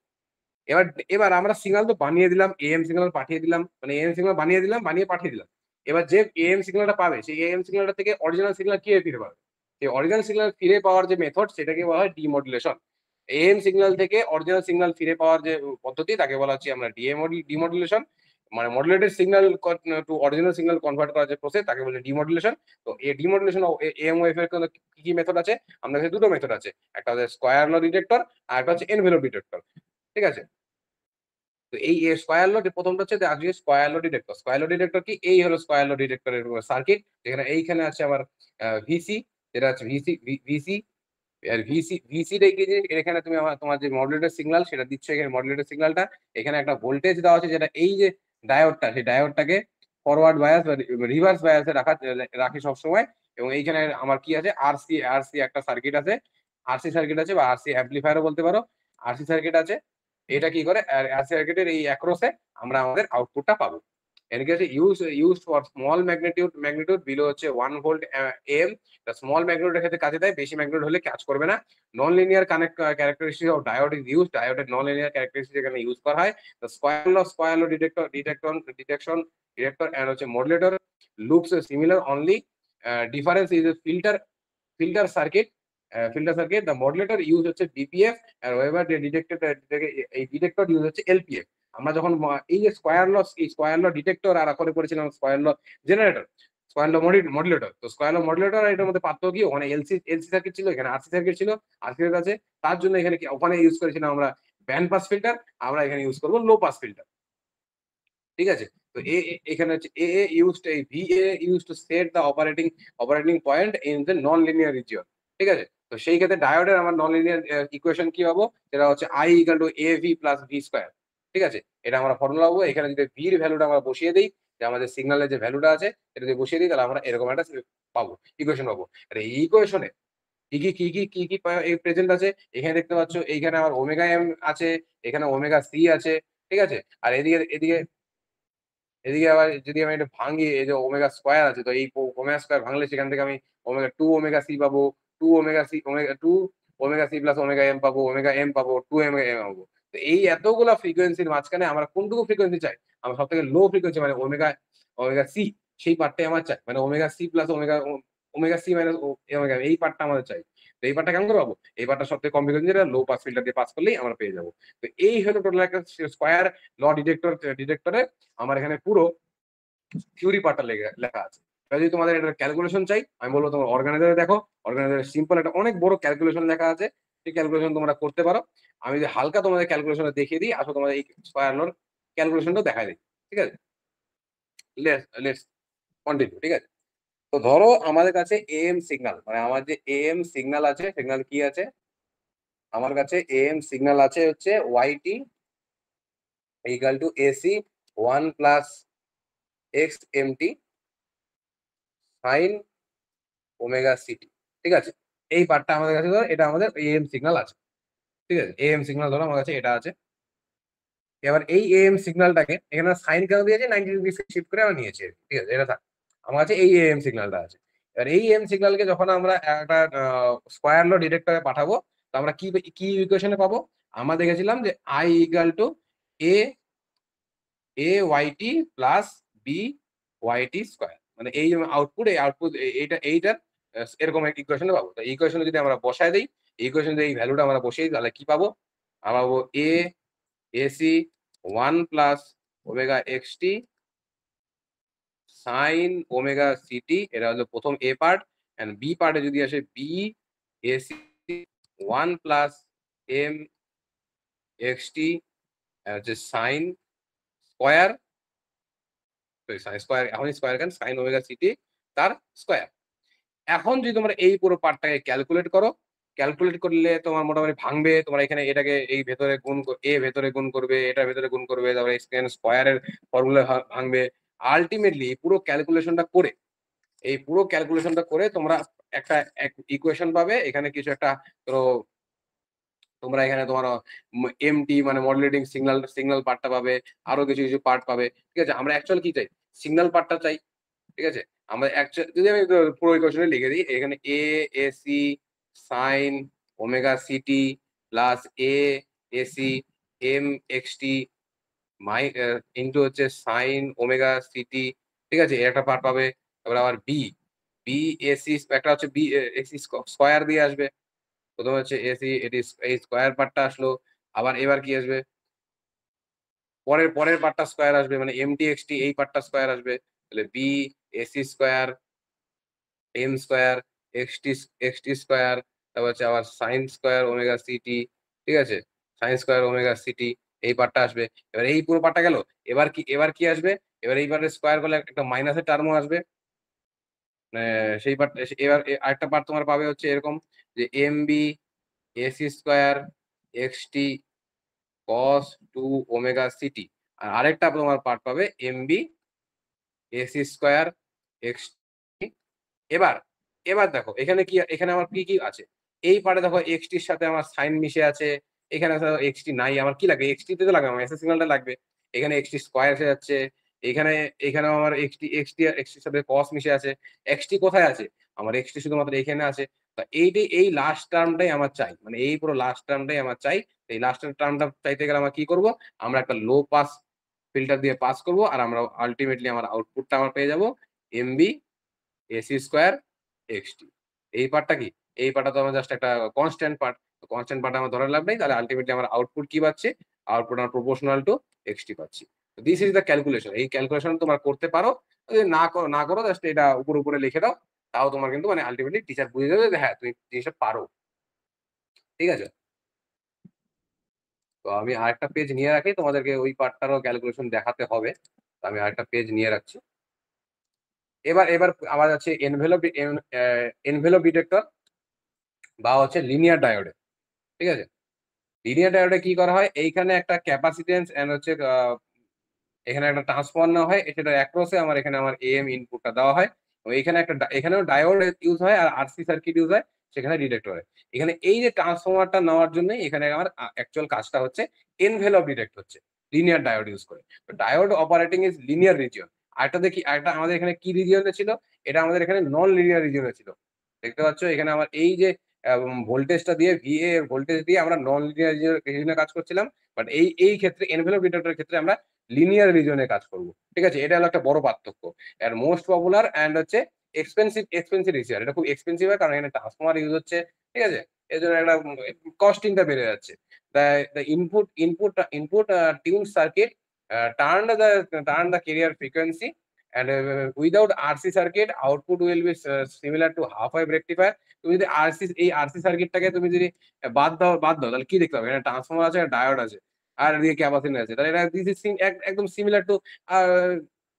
এবার এবার আমরা সিগন্যাল তো বানিয়ে দিলাম, এএম সিগন্যাল পাঠিয়ে দিলাম, মানে এএম সিগন্যাল বানিয়ে দিলাম, বানিয়ে পাঠিয়ে দিলাম। এবার যে এএম সিগন্যালটা পাবে, সেই এএম সিগন্যালটা থেকে অরিজিনাল সিগন্যাল কিভাবে ফিরে পাবে, সেই অরিজিনাল সিগন্যাল ফিরে পাওয়ার যে মেথড সেটাকে বলা হয় ডিমডুলেশন। এএম সিগন্যাল থেকে অরিজিনাল সিগন্যাল ফিরে পাওয়ার যে পদ্ধতি তাকে বলা হচ্ছে আমরা ডিমডুলেশন। মানে modulated signal two original signal convert করার যে প্রসেস তাকে বলে ডিমডুলেশন। তো এই ডিমডুলেশন এএমওএফ এর কি কি মেথড আছে, আমাদের কাছে দুটো মেথড আছে, একটা হচ্ছে স্কয়ার ল ডিটেক্টর, আর একটা হচ্ছে এনভেলপ ডিটেক্টর, ঠিক আছে? তো এই স্কয়ার ল, প্রথমটা হচ্ছে আজকে square law detector. Square law detector কি, এই হলো স্কয়ার ল ডিটেক্টরের সার্কিট, যেখানে এইখানে আছে আমার ভিসি, যেটা আছে ভিসি। আর ভিসিটাই কি, যে এখানে তুমি তোমার যে মডুলেটেড সিগন্যাল সেটা দিচ্ছ, এখানে মডুলেটেড সিগন্যালটা, এখানে একটা ভোল্টেজ দেওয়া আছে, যেটা এই যে ডায়োডটা, সেই ডায়োডটাকে ফরওয়ার্ড বায়াস বা রিভার্স বায়াসে রাখি সবসময়। এবং এইখানে আমার কি আছে, আরসি একটা সার্কিট আছে, বা আরসি অ্যাম্পলিফায়ারও বলতে পারো, আরসি সার্কিট আছে। এটা কি করে, আরসি সার্কিটের এই অ্যাক্রসে আমরা আমাদের আউটপুটটা পাবো। এর কাছে use for small magnitude below হচ্ছে 1 ভোল্ট এম। স্মল ম্যাগনিটিউডের ক্ষেত্রে কাজে দেয়, বেশি ম্যাগনিটিউড হলে কাজ করবে না। Non linear characteristic of diode is use, ডায়োডের নন লিনিয়ার ক্যারেক্টারিস্টিক এখানে ইউজ করা হয়। তো স্কয়ার ল ডিটেক্টর এন্ড হচ্ছে modulator looks similar, only difference is filter circuit filter circuit the modulator use হচ্ছে বিপিএফ আর ওয়েভার ডিটেক্টর, এই ডিটেক্টর ইউজ হচ্ছে এলপিএফ। আমরা যখন এই যে স্কোয়ার ল ডিটেক্টর আর করে করেছিলাম স্কোয়ার ল জেনারেটর, স্কোয়ার ল মডুলেটর। তো স্কোয়ার ল মডুলেটর আর এটার মধ্যে পার্থক্য কি, ওখানে এলসি সার্কিট ছিল, এখানে আরসি সার্কিট ছিল, আরসি সার্কিট আছে, তার জন্য এখানে ওখানে ইউজ করেছিলাম আমরা ব্যান্ড পাস ফিল্টার, আমরা এখানে ইউজ করবো লো পাস ফিল্টার। ঠিক আছে? তো এখানে হচ্ছে এ ইউজড এই VA used to set the operating point in the non linear region. ঠিক আছে? তো সেই ক্ষেত্রে ডায়োডের আমার নন লিনিয়ার ইকুয়েশন কি পাবো, যেটা হচ্ছে I equal two AV plus V square. ঠিক আছে? এটা আমরা ফর্মুলা পাবো। এখানে যদি V এর ভ্যালুটা আমরা বসিয়ে দেই, যে আমাদের সিগন্যালের যে ভ্যালুটা আছে এটা যদি বসিয়ে দিই, তাহলে আমরা এরকম একটা পাবো, ইকুয়েশন পাবো। আর এই ইকুয়েশনে কি প্রেজেন্ট আছে এখানে দেখতে পাচ্ছ। এইখানে আমার ওমেগা এম আছে, এখানে ওমেগা সি আছে। ঠিক আছে? আর এদিকে এদিকে এদিকে আবার যদি আমি এটা ভাঙি, এই যে ওমেগা স্কোয়ার আছে, তো এই ওমেগা স্কোয়ার ভাঙলে সেখান থেকে আমি ওমেগা টু ওমেগা সি পাবো, two omega C omega C plus omega M পাবো, ওমেগা এম পাবো, টু ওমেগা এম পাবো। তো এই এতগুলা ফ্রিকোয়েন্সির মাঝখানে আমরা কোনটুকু ফ্রিকোয়েন্সি চাই, আমরা সব থেকে লো ফ্রিকোয়েন্সি মানে ওমেগা ওমেগা সি, সেই পার্টটাই আমার চাই, মানে omega C plus omega omega C minus omega, এই পার্টটা আমাদের চাই। তো এই পার্টটা কেমন করে পাবো, এই পার্টটা সব থেকে কম ফ্রিকোয়েন্সি, লো পাস ফিল্টার দিয়ে পাস করলেই আমরা পেয়ে যাবো। তো এই হলো টোটাল একটা স্কোয়ার ল ডিটেক্টরে আমার এখানে পুরো থিওরি পার্টটা লেখা আছে। যদি তোমাদের এটা ক্যালকুলেশন চাই, আমি বলবো তোমার অর্গানাইজারে দেখো, অর্গানাইজারে সিম্পল একটা অনেক বড় ক্যালকুলেশন লেখা আছে, সেই ক্যালকুলেশন তোমরা করতে পারো। আমি যদি হালকা তোমাদের ক্যালকুলেশনটা দেখিয়ে দিই, আসলে তোমাদের এই স্কয়ার লর ক্যালকুলেশনটা দেখাই দিই। ঠিক আছে? Let's continue. ঠিক আছে? তো ধরো আমাদের কাছে এএম সিগন্যাল, মানে আমার যে এএম সিগন্যাল আছে, সিগন্যাল কি আছে আমার কাছে, এএম সিগন্যাল আছে হচ্ছে YT equal to AC 1 plus X MT sine omega CT. ঠিক আছে? এই পার্টটা আমাদের কাছে ধরো, এটা আমাদের এএম সিগন্যাল আছে। ঠিক আছে? এএম সিগন্যাল ধরো আমার কাছে এটা আছে। এবার এই এএম সিগন্যালটাকে এখানে সাইন কেন দিয়েছে, 90 ডিগ্রি শিফট করে আমরা নিয়েছি। ঠিক আছে? এটা থাক, আমার কাছে এই এএম সিগন্যালটা আছে। এবার এই এএম সিগন্যালকে যখন আমরা একটা স্কোয়ার ল ডিটেক্টরে পাঠাবো, তো আমরা কি কি ইকুয়েশনে পাবো, আমরা দেখেছিলাম যে I equal to A A YT plus B YT square, মানে এই আউটপুট এইটার এরকম একটা ইকুয়েশনে পাবো। তো এই ইকুয়েশনে যদি আমরা বসায় দিই, এই ইকুয়েশনে যদি এই ভ্যালুটা আমরা বসিয়ে দিই, তাহলে কি পাবো, আমরা পাবো AC 1 plus omega XT sign omega city, এটা হলো প্রথম এ পার্ট। এন্ড বি পার্টে যদি আসে B AC 1 plus M XT হচ্ছে সাইন স্কোয়ার, এখন স্কোয়ার কেন, সাইন ওমেগা সিটি তার স্কোয়ার। এখন যদি তোমরা এই পুরো পার্টটাকে ক্যালকুলেট করো, ক্যালকুলেট করলে তোমার মোটামুটি ভাঙবে, তোমরা এখানে এটাকে এই ভেতরে গুণ ভেতরে গুণ করবে, এটার ভেতরে গুণ করবে, তারপরে স্কোয়ারের ফর্মুলা ভাঙবে। আলটিমেটলি এই পুরো ক্যালকুলেশনটা করে তোমরা একটা ইকুয়েশন পাবে। এখানে কিছু একটা ধরো তোমরা এখানে তোমার এমটি মানে মডুলেটিং সিগন্যাল পার্টটা পাবে, আরো কিছু কিছু পার্ট পাবে। ঠিক আছে? আমরা অ্যাকচুয়ালি কি চাই, সিগন্যাল পার্টটা চাই। ঠিক আছে? আমরা যদি আমি পুরো ইকুয়েশনে লিখে দিই, এখানে AC sine omega CT plus AC M XT into হচ্ছে সাইন ওমেগা সিটি। ঠিক আছে? একটা পার্ট পাবে। তারপরে আবার বি এসি একটা হচ্ছে বি এসি স্কোয়ার দিয়ে আসবে। প্রথমে হচ্ছে এসি, এটি এই স্কোয়ার পার্টটা আসলো। আবার এবার কি আসবে, পরের পার্টটা স্কোয়ার আসবে, মানে এমটি এক্সটি এই পার্টটা স্কোয়ার আসবে। তাহলে B AC square M square XT XT square, তারপর হচ্ছে আবার সাইন স্কোয়ার ওমেগা সিটি। ঠিক আছে? সাইন স্কোয়ার ওমেগা সিটি এই পার্টটা আসবে। এবার এই পুরো পার্টটা গেল। এবার কি আসবে, এবার এই পার্টের স্কোয়ার করলে একটা মাইনাসের টার্মও আসবে। সেই পার্ট, এবার আরেকটা পার্ট তোমার পাবে হচ্ছে এরকম, যে M B AC square XT cos two omega CT. আর আরেকটা তোমার পার্ট পাবে M B AC square X. এবার এবার দেখো এখানে আমার কি কি আছে, এই পার্টে দেখো এক্সটির সাথে আমার সাইন মিশে আছে। এখানে এক্সটি নাই, আমার কি লাগবে, এক্সটি তে তো লাগবে, আমার এসএস সিগন্যালটা লাগবে। এখানে এক্সটি স্কোয়ার এসে যাচ্ছে, এখানে এখানেও আমার এক্সটির সাথে কস মিশে আছে। এক্সটি কোথায় আছে, আমার এক্সটি শুধুমাত্র এখানে আছে। তো এই লাস্ট টার্মটাই আমার চাই, মানে এই পুরো লাস্ট টার্মটাই আমার চাই। এই লাস্ট টার্মটা চাইতে গেলে আমরা কি করব, আমরা একটা লো পাস ফিল্টার দিয়ে পাস করব, আর আমরা আলটিমেটলি আমার আউটপুটটা আমরা পেয়ে যাব এমবি এসি স্কোয়ার এক্সটি। এই পার্টটা কি এই পার্টটা তো আমার জাস্ট একটা কনস্ট্যান্ট পার্ট, কনস্ট্যান্ট পার্ট আমার ধরার লাভ নেই, তাহলে আলটিমেটলি আমার আউটপুট কি পাচ্ছে, আউটপুট আমার প্রপোর্শনাল টু এক্সটি পাচ্ছি। This is the calculation. এই ক্যালকুলেশন তোমরা করতে পারো, যদি না করো জাস্ট এটা উপরে উপরে লিখে দাও, তাও তোমার কিন্তু মানে আলটিমেটলি টিচার বুঝে যাবে যে হ্যাঁ তুমি জিনিসটা পারো। ঠিক আছে, তো আমি আরেকটা পেজ নিয়ে রাখি, তোমাদেরকে ওই পার্টটারও ক্যালকুলেশন দেখাতে হবে, তো আমি আরেকটা পেজ নিয়ে রাখছি। এবার এবার আবার আছে এনভেলপ ডিটেক্টর বা হচ্ছে লিনিয়ার ডায়োডে। ঠিক আছে, লিনিয়ার ডায়োডে কি করা হয়, এইখানে একটা ক্যাপাসিটেন্স এন্ড হচ্ছে এখানে একটা ট্রান্সফর্মার নেওয়া হয়, সেটা অ্যাক্রসে আমার এখানে আমার এম ইনপুটটা দেওয়া হয়, এবং এখানে একটা এখানেও ডায়োড ইউজ হয় আর আরসি সার্কিট ইউজ হয়, সেখানে ডিটেক্টর হয়। এখানে এই যে ট্রান্সফর্মারটা নেওয়ার জন্য এখানে আমার অ্যাকচুয়াল কাজটা হচ্ছে এনভেলপ ডিটেক্ট হচ্ছে লিনিয়ার ডায়োড ইউজ করে। Diode operating is linear region. আরেকটা দেখি, আরেকটা আমাদের এখানে কি রিজিয়নে ছিল, এটা আমাদের এখানে নন লিনিয়ার রিজিয়নে ছিল। দেখতে পাচ্ছ এখানে আমার এই যে ভোল্টেজটা দিয়ে ভিএ ভোল্টেজ দিয়ে আমরা নন লিনিয়ার রিজিয়নে কাজ করছিলাম, বাট এই ক্ষেত্রে এনভেলপ ডিটেক্টরের ক্ষেত্রে আমরা লিনিয়ার রিজনে কাজ করব। ঠিক আছে, এটা হলো একটা বড় পার্থক্য। আর মোস্ট পপুলার এন্ড হচ্ছে এক্সপেন্সিভ রিসিভার, এটা খুব এক্সপেন্সিভ হয় কারণ এখানে ট্রান্সফর্মার ইউজ হচ্ছে। ঠিক আছে, এর জন্য একটা কস্টিংটা বেড়ে যাচ্ছে। the input tuned circuit turn the carrier frequency, and without RC circuit output will be similar to half wave rectifier. তুমি যদি আরসি সার্কিটটাকে তুমি যদি বাদ দাও তাহলে কি দেখতে পাবে, এখানে ট্রান্সফর্মার আছে, ডায়োড আছে, আর এদিকে ক্যাপাসিটর আছে, তাহলে এটা দিস ইজ একদম similar to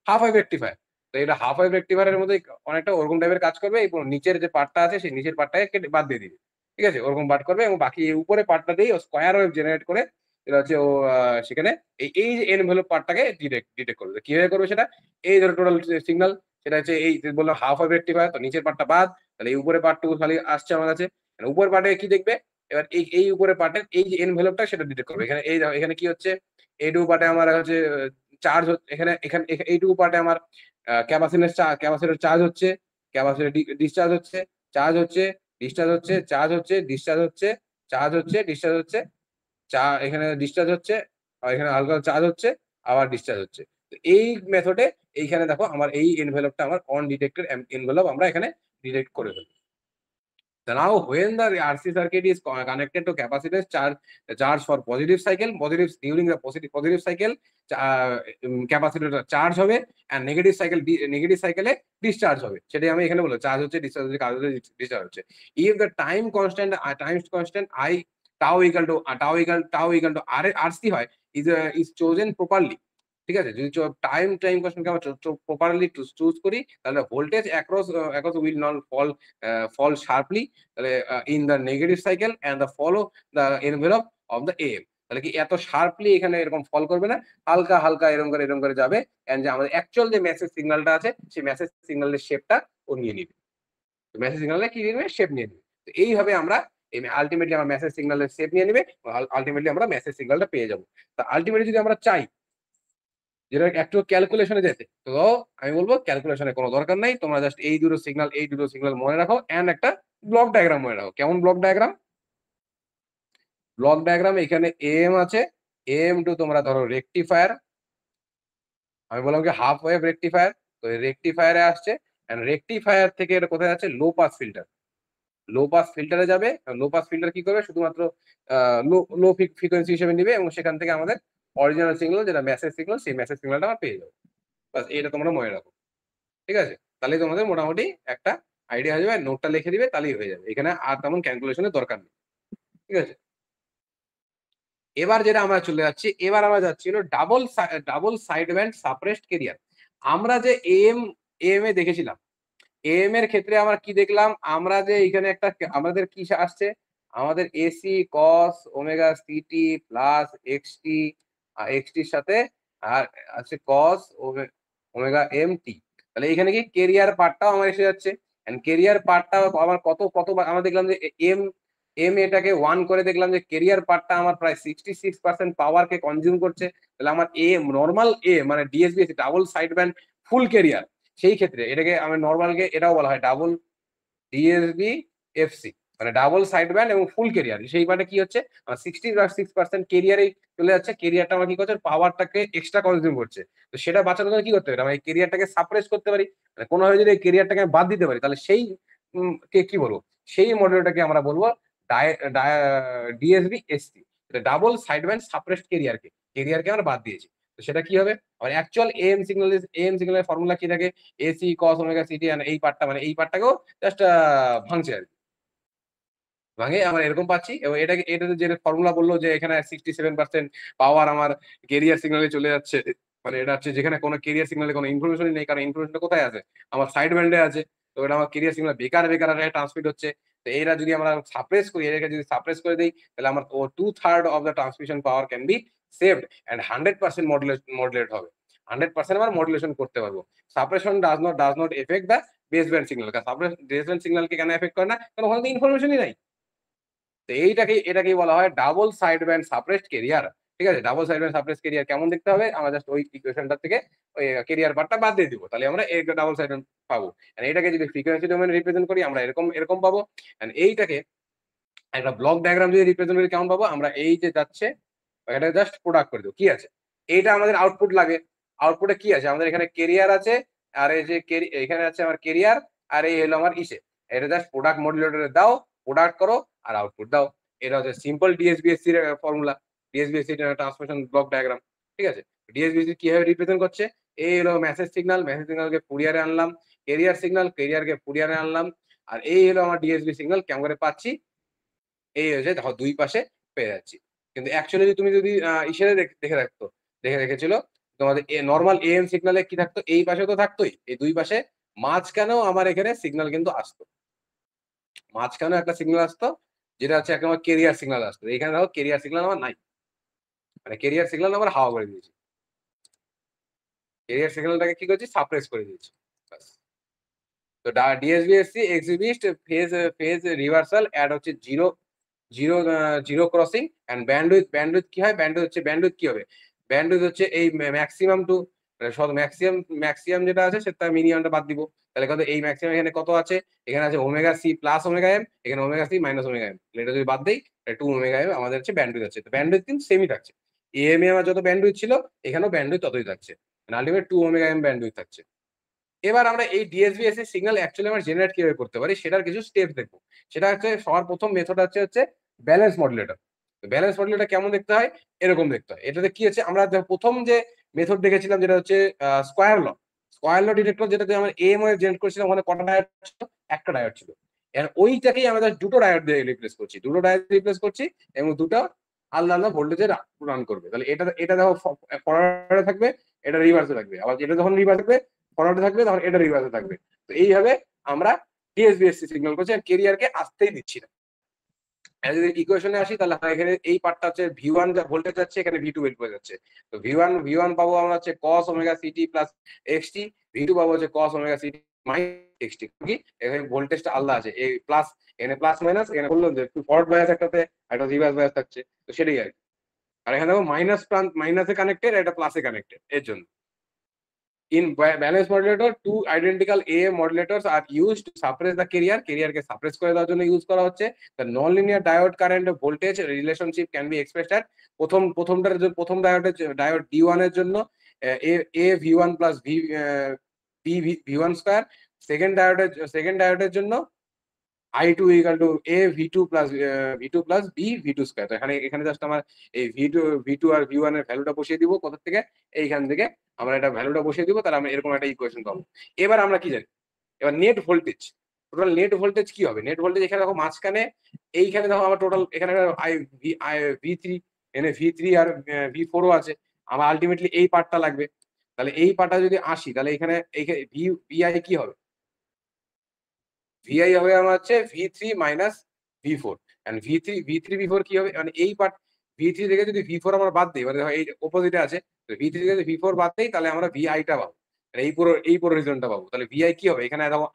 half wave rectifier. তো এটা হাফ ওয়েভ রেকটিফায়ারের মধ্যে অনেকটা ওরকম টাইপের কাজ করবে। এই নিচের যে পার্টটা আছে সেই নিচের পার্টটাকে কেটে বাদ দিয়ে দিবে। ঠিক আছে, ওরকম পার্ট করবে এবং বাকি উপরে পার্টটা দিয়ে স্কোয়ার ওয়েভ জেনারেট করে এটা হচ্ছে ও সেখানে এই যে এনভেলপ পার্টটাকে ডিটেক্ট করবে। কিভাবে করবে সেটা, এই ধরো টোটাল সিগন্যাল, সেটা হচ্ছে এই বললাম হাফ ওয়েভ রেকটিফায়ার, তো নিচের পার্টটা বাদ, তাহলে এই উপরে পার্টটুকু খালি আসছে আমার কাছে। উপরের পার্টে কি দেখবে, এবার এই উপরে পার্টের এই যে এনভেলপটা সেটা ডিটেক্ট করবে। এখানে এই এখানে কি হচ্ছে, এইটুকু পার্টে আমার হচ্ছে চার্জ হচ্ছে, এখানে এখানে এইটুকু পার্টে আমার ক্যাপাসিটর চার্জ হচ্ছে, ক্যাপাসিটর ডিসচার্জ হচ্ছে, চার্জ হচ্ছে, ডিসচার্জ হচ্ছে, চার্জ হচ্ছে, ডিসচার্জ হচ্ছে, চার্জ হচ্ছে, ডিসচার্জ হচ্ছে, এখানে ডিসচার্জ হচ্ছে, আর এখানে হালকা চার্জ হচ্ছে, আবার ডিসচার্জ হচ্ছে। তো এই মেথডে এইখানে দেখো আমার এই এনভেলপটা আমার অন ডিটেক্টেড এনভেলপ আমরা এখানে ডিটেক্ট করে ফেলি। Now, when the RC circuit is connected to capacitance charge for positive cycle, during the positive cycle, capacitor charge হবে, and negative cycle A discharge হবে। সেটাই আমি এখানে বলবো, চার্জ হচ্ছে, ডিসচার্জ হচ্ছে, কাজ হচ্ছে, ডিসচার্জ হচ্ছে। If the time constant I tau equal to RC হয়, is chosen properly, ঠিক আছে, যদি টাইম কনস্ট্যান্টকে আমরা প্রপারলি চুজ করি, তাহলে voltage across will not fall sharply, তাহলে in the negative cycle and the follow the envelope of the M. তাহলে কি এত শার্পলি এখানে এরকম ফল করবে না, হালকা হালকা এরকম করে যাবে, এন্ড যে আমাদের অ্যাকচুয়াল যে মেসেজ সিগন্যালটা আছে সেই মেসেজ সিগন্যালের শেপটা ও নিয়ে নিবে। মেসেজ সিগন্যালে কি নিবে, শেপ নিয়ে নিবে। তো এইভাবে আমরা আলটিমেটলি আমার মেসেজ সিগন্যালের শেপ নিয়ে নিবে, আলটিমেটলি আমরা মেসেজ সিগন্যালটা পেয়ে যাবো। তা আলটিমেটলি যদি আমরা চাই যেটা একটু ক্যালকুলেশনে যেতে, তো আমি বলবো ক্যালকুলেশনের কোনো দরকার নাই, তোমরা জাস্ট এই দুটো সিগন্যাল মনে রাখো এন্ড একটা ব্লক ডায়াগ্রাম মনে রাখো। কেমন ব্লক ডায়াগ্রাম, ব্লক ডায়াগ্রাম এখানে এম আছে, এম টু তোমরা ধরো রেকটিফায়ার, আমি বললাম কি হাফ ওয়েভ রেকটিফায়ার, তো রেকটিফায়ারে আসছে, এন্ড রেকটিফায়ার থেকে এটা কোথায় আছে, low pass filter, low pass ফিল্টারে যাবে। লো পাস ফিল্টার কি করবে, শুধুমাত্র লো ফ্রিকোয়েন্সি হিসেবে নিবে এবং সেখান থেকে আমাদের অরিজিনাল সিগন্যাল যেটা মেসেজ সিগন্যাল, সেই মেসেজ সিগন্যালটা আমরা পেয়ে যাবো। বাস এটা তোমরা মনে রাখো। ঠিক আছে, তাহলে তোমাদের মোটামুটি একটা আইডিয়া হয়ে যাবে, নোটটা লিখে দিবে তাহলেই হয়ে যাবে, এখানে আর তেমন ক্যালকুলেশনের দরকার নেই। ঠিক আছে, এবার যেটা আমরা চলে যাচ্ছি, এবার আমরা যাচ্ছি হলো double side band suppressed career. আমরা যে এম এ দেখেছিলাম, এম এর ক্ষেত্রে আমরা কি দেখলাম, আমরা যে এখানে একটা আমাদের কি আসছে, আমাদের AC cos omega CT plus XT, এক্সটির সাথে আর আছে কস ওমেগা এম টি। তাহলে এখানে কি কেরিয়ার পার্টটাও আমার এসে যাচ্ছে, এন্ড কেরিয়ার পার্টটা আমার কত আমরা দেখলাম যে এম এম এটাকে 1 করে দেখলাম যে কেরিয়ার পার্টটা আমার প্রায় 66% পাওয়ারকে কনজিউম করছে। তাহলে আমার নর্মাল মানে ডিএসবি ডাবল সাইড ব্যান্ড ফুল কেরিয়ার, সেই ক্ষেত্রে এটাকে আমি নর্মালকে এটাও বলা হয় ডাবল ডিএসবি এফসি, মানে ডাবল সাইড ব্যান্ড এবং ফুল কেরিয়ার। সেই পার্টে কি হচ্ছে, 66% কেরিয়ারে চলে যাচ্ছে, কেরিয়ারটা আমার কি করছে, পাওয়ারটাকে এক্সট্রা কনজিউম করছে। তো সেটা বাঁচানোর জন্য কি করতে পারি, আমি এই কেরিয়ারটাকে সাপ্রেস করতে পারি, মানে কোনোভাবে যদি এই কেরিয়ারটাকে বাদ দিতে পারি, তাহলে সেই কে কি বলবো, সেই মডিউলটাকে আমরা বলবো ডিএসবি এসসি, ডাবল সাইডব্যান্ড সাপ্রেসড কেরিয়ারকে, কেরিয়ারকে আমরা বাদ দিয়েছি। তো সেটা কি হবে, আর অ্যাকচুয়াল এএম সিগন্যালের ফর্মুলা কি থাকে, এসি কস ওমেগা সিটি, এই পার্টটা মানে এই পার্টটাকেও জাস্ট ভাঙছে আর কি। ভাঙে আমরা এরকম পাচ্ছি, এবং এটাতে যে ফর্মুলা বললো যে এখানে 67% পাওয়ার আমার কেরিয়ার সিগন্যালে চলে যাচ্ছে, মানে এটা হচ্ছে যেখানে কোনো কেরিয়ার সিগন্যালে কোনো ইনফরমেশনই নেই, কারণ ইনফরমেশনটা কোথায় আছে, আমার সাইড ব্যান্ডে আছে। তো এটা আমার কেরিয়ার সিগন্যাল বেকার বেকার ট্রান্সমিট হচ্ছে। তো এরা যদি আমরা সাপ্রেস করি, এটাকে যদি সাপ্রেস করে দিই, তাহলে আমার 2/3 of the transmission power can be saved and 100% modulate হবে, 100% আমার মডুলেশন করতে পারবো। Suppression does not affect the base band signal. Base band সিগন্যালকে কেন এফেক্ট করে না, কারণ ওখানে তো ইনফরমেশনই নাই। তো এটাকেই বলা হয় double side band suppressed career. ঠিক আছে, double side band suppressed career কেমন দেখতে হবে, আমরা জাস্ট ওই ইকুয়েশনটা থেকে ওই কেরিয়ার পার্টটা বাদ দিয়ে দিব, তাহলে আমরা এই ডাবল সাইড ব্যান্ড পাবো। এটাকে যদি ফ্রিকোয়েন্সি ডোমেনে রিপ্রেজেন্ট করি, আমরা এরকম এরকম পাবো। এইটাকে একটা ব্লক ডায়াগ্রাম যদি রিপ্রেজেন্ট করি কেমন পাবো, আমরা এই যে যাচ্ছে এটা জাস্ট প্রোডাক্ট করে দেবো, কি আছে, এইটা আমাদের আউটপুট লাগে। আউটপুটে কি আছে, আমাদের এখানে কেরিয়ার আছে, আর এই যে এখানে আছে আমার কেরিয়ার, আর এই হলো আমার ইসে, এটা জাস্ট প্রোডাক্ট মডুলেটরে দাও, প্রোডাক্ট করো, আর আউটপুট দাও। এটা হচ্ছে সিম্পল ডিএসবিএসসি এর ফর্মুলা, ডিএসবিএসসি ট্রান্সমিশন ব্লক ডায়াগ্রাম। ঠিক আছে, ডিএসবিএসসি কিভাবে রিপ্রেজেন্ট করছে, এই হলো মেসেজ সিগন্যাল, মেসেজ সিগন্যালকে ফুরিয়ারে আনলাম, কেরিয়ার সিগন্যাল, কেরিয়ারকে ফুরিয়ারে আনলাম, আর এই হলো আমার ডিএসবি সিগন্যাল কেমন করে পাচ্ছি, এই হয়েছে দেখো দুই পাশে পেয়ে যাচ্ছি। কিন্তু অ্যাকচুয়ালি তুমি যদি ইসেরে দেখে রেখেছিল, তোমাদের নর্মাল এএম সিগনালে কি থাকতো, এই পাশে তো থাকতোই, এই দুই পাশে মাঝখানেও আমার এখানে সিগন্যাল কিন্তু আসতো, মাঝখানেও একটা সিগন্যাল আসতো, যেটা হচ্ছে একটা আমার কেরিয়ার সিগন্যাল আসতো। এখানে দেখো কেরিয়ার সিগন্যাল আমার নাই, মানে কেরিয়ার সিগন্যাল আমার হাওয়া করে দিয়েছি, কেরিয়ার সিগন্যালটাকে কি করছি, সাপ্রেস করে দিয়েছি। তো DSBSC exhibit phase reversal add হচ্ছে zero zero zero crossing and bandwidth কি হয়, ব্যান্ডউইথ কি হবে, ব্যান্ডউইথ হচ্ছে এই ম্যাক্সিমাম টু ম্যাক্সিমাম যেটা আছে সেটা মিনিমামটা বাদ দিব। তাহলে কত, এই ম্যাক্সিমাম এখানে কত আছে, এখানে আছে omega C plus omega M, এখানে omega C minus omega M, এটা যদি বাদ দেই 2 ওমেগা এম আমাদের হচ্ছে ব্যান্ডউইথ আছে। তো ব্যান্ডউইথ কিন্তু সেমই থাকছে, এএম এ আমার যত ব্যান্ডউইথ ছিল এখানেও ব্যান্ডউইথ ততই থাকছে, আলটিমেট 2 ওমেগা এম ব্যান্ডউইথ থাকছে। এবার আমরা এই ডিএসবিএসসি সিগন্যাল অ্যাকচুয়ালি আমরা জেনারেট কিভাবে করতে পারি সেটার কিছু স্টেপ দেখবো। সেটা হচ্ছে সবার প্রথম মেথড হচ্ছে ব্যালেন্স মডুলেটর। ব্যালেন্স মডুলেটর কেমন দেখতে হয়, এরকম দেখতে হয়। এটাতে কি হচ্ছে, আমরা প্রথম যে মেথড দেখেছিলাম যেটা হচ্ছে স্কয়ার ল ডিটেক্টর, যেটাতে আমরা এএম ওয়েভ জেনারেট করেছিলাম, ওখানে কটা ডায়োড ছিল, একটা ডায়োড ছিল। ওইটাকেই আমরা দুটো ডায়োড দিয়ে রিপ্লেস করছি এবং দুটো আলাদা আলাদা ভোল্টেজে রান করবে। তাহলে এটা দেখো ফরওয়ার্ডে থাকবে, এটা রিভার্সে থাকবে, আবার এটা যখন রিভার্স থাকবে ফরওয়ার্ডে থাকবে, তখন এটা রিভার্সে থাকবে। তো এইভাবে আমরা ডিএসবিএসসি সিগন্যাল করছি, আর কেরিয়ারকে আসতেই দিচ্ছি না। যদি ইকুয়েশনে আসি, তাহলে এখানে এই পার্টটা হচ্ছে ভি1 যা ভোল্টেজ যাচ্ছে, এখানে ভি2 ভোল্টেজ যাচ্ছে। তো ভি1 পাবো আমরা হচ্ছে cos omega CT plus XT, ভি2 পাবো হচ্ছে cos omega city minus XT. কি এখানে ভোল্টেজটা আলাদা আছে, এই প্লাস, এখানে প্লাস মাইনাস, এখানে বললাম যে ফরওয়ার্ড বায়াস একটাতে একটা রিভার্স বায়াস থাকছে, তো সেটাই আর কি। আর এখানে দেখো মাইনাসে কানেক্টেড, এটা প্লাসে কানেক্টেড, এর জন্য। In balance modulator, two identical AM modulators are used to suppress the carrier. Carrier K suppress করে দেওয়ার জন্য ইউজ করা হচ্ছে। The nonlinear diode current voltage relationship can be expressed at প্রথম ডায়োড D1 এর জন্য A V1 plus B V1 square, second ডায়োডের জন্য I2 equal to A V2 plus B V2 square. তো এখানে জাস্ট আমার এই V2 আর V1 এর ভ্যালুটা বসিয়ে দিব কোথা থেকে, এইখান থেকে আমরা এটা ভ্যালুটা বসিয়ে দিব, তাহলে আমরা এরকম একটা ইকুয়েশন পাবো। এবার আমরা কি জানি, এবার net voltage, total net voltage কি হবে, নেট ভোল্টেজ এখানে দেখো মাঝখানে, এইখানে দেখো আমার টোটাল এখানে V3, এখানে V3 আর V4 ও আছে, আমার আলটিমেটলি এই পার্টটা লাগবে। তাহলে এই পার্টটা যদি আসি, তাহলে এখানে VI কি হবে, ভিআই হবে আমার হচ্ছে V3 minus V4, and V3 V4 কি হবে, মানে এই পার্ট V3 থেকে যদি V4 আমরা বাদ দিই, মানে এই অপোজিটে আছে, তো V3 থেকে যদি V4 বাদ দেই, তাহলে আমরা VI টা পাবো, মানে এই পুরো রিজনটা পাবো। তাহলে VI কি হবে, এখানে দেখো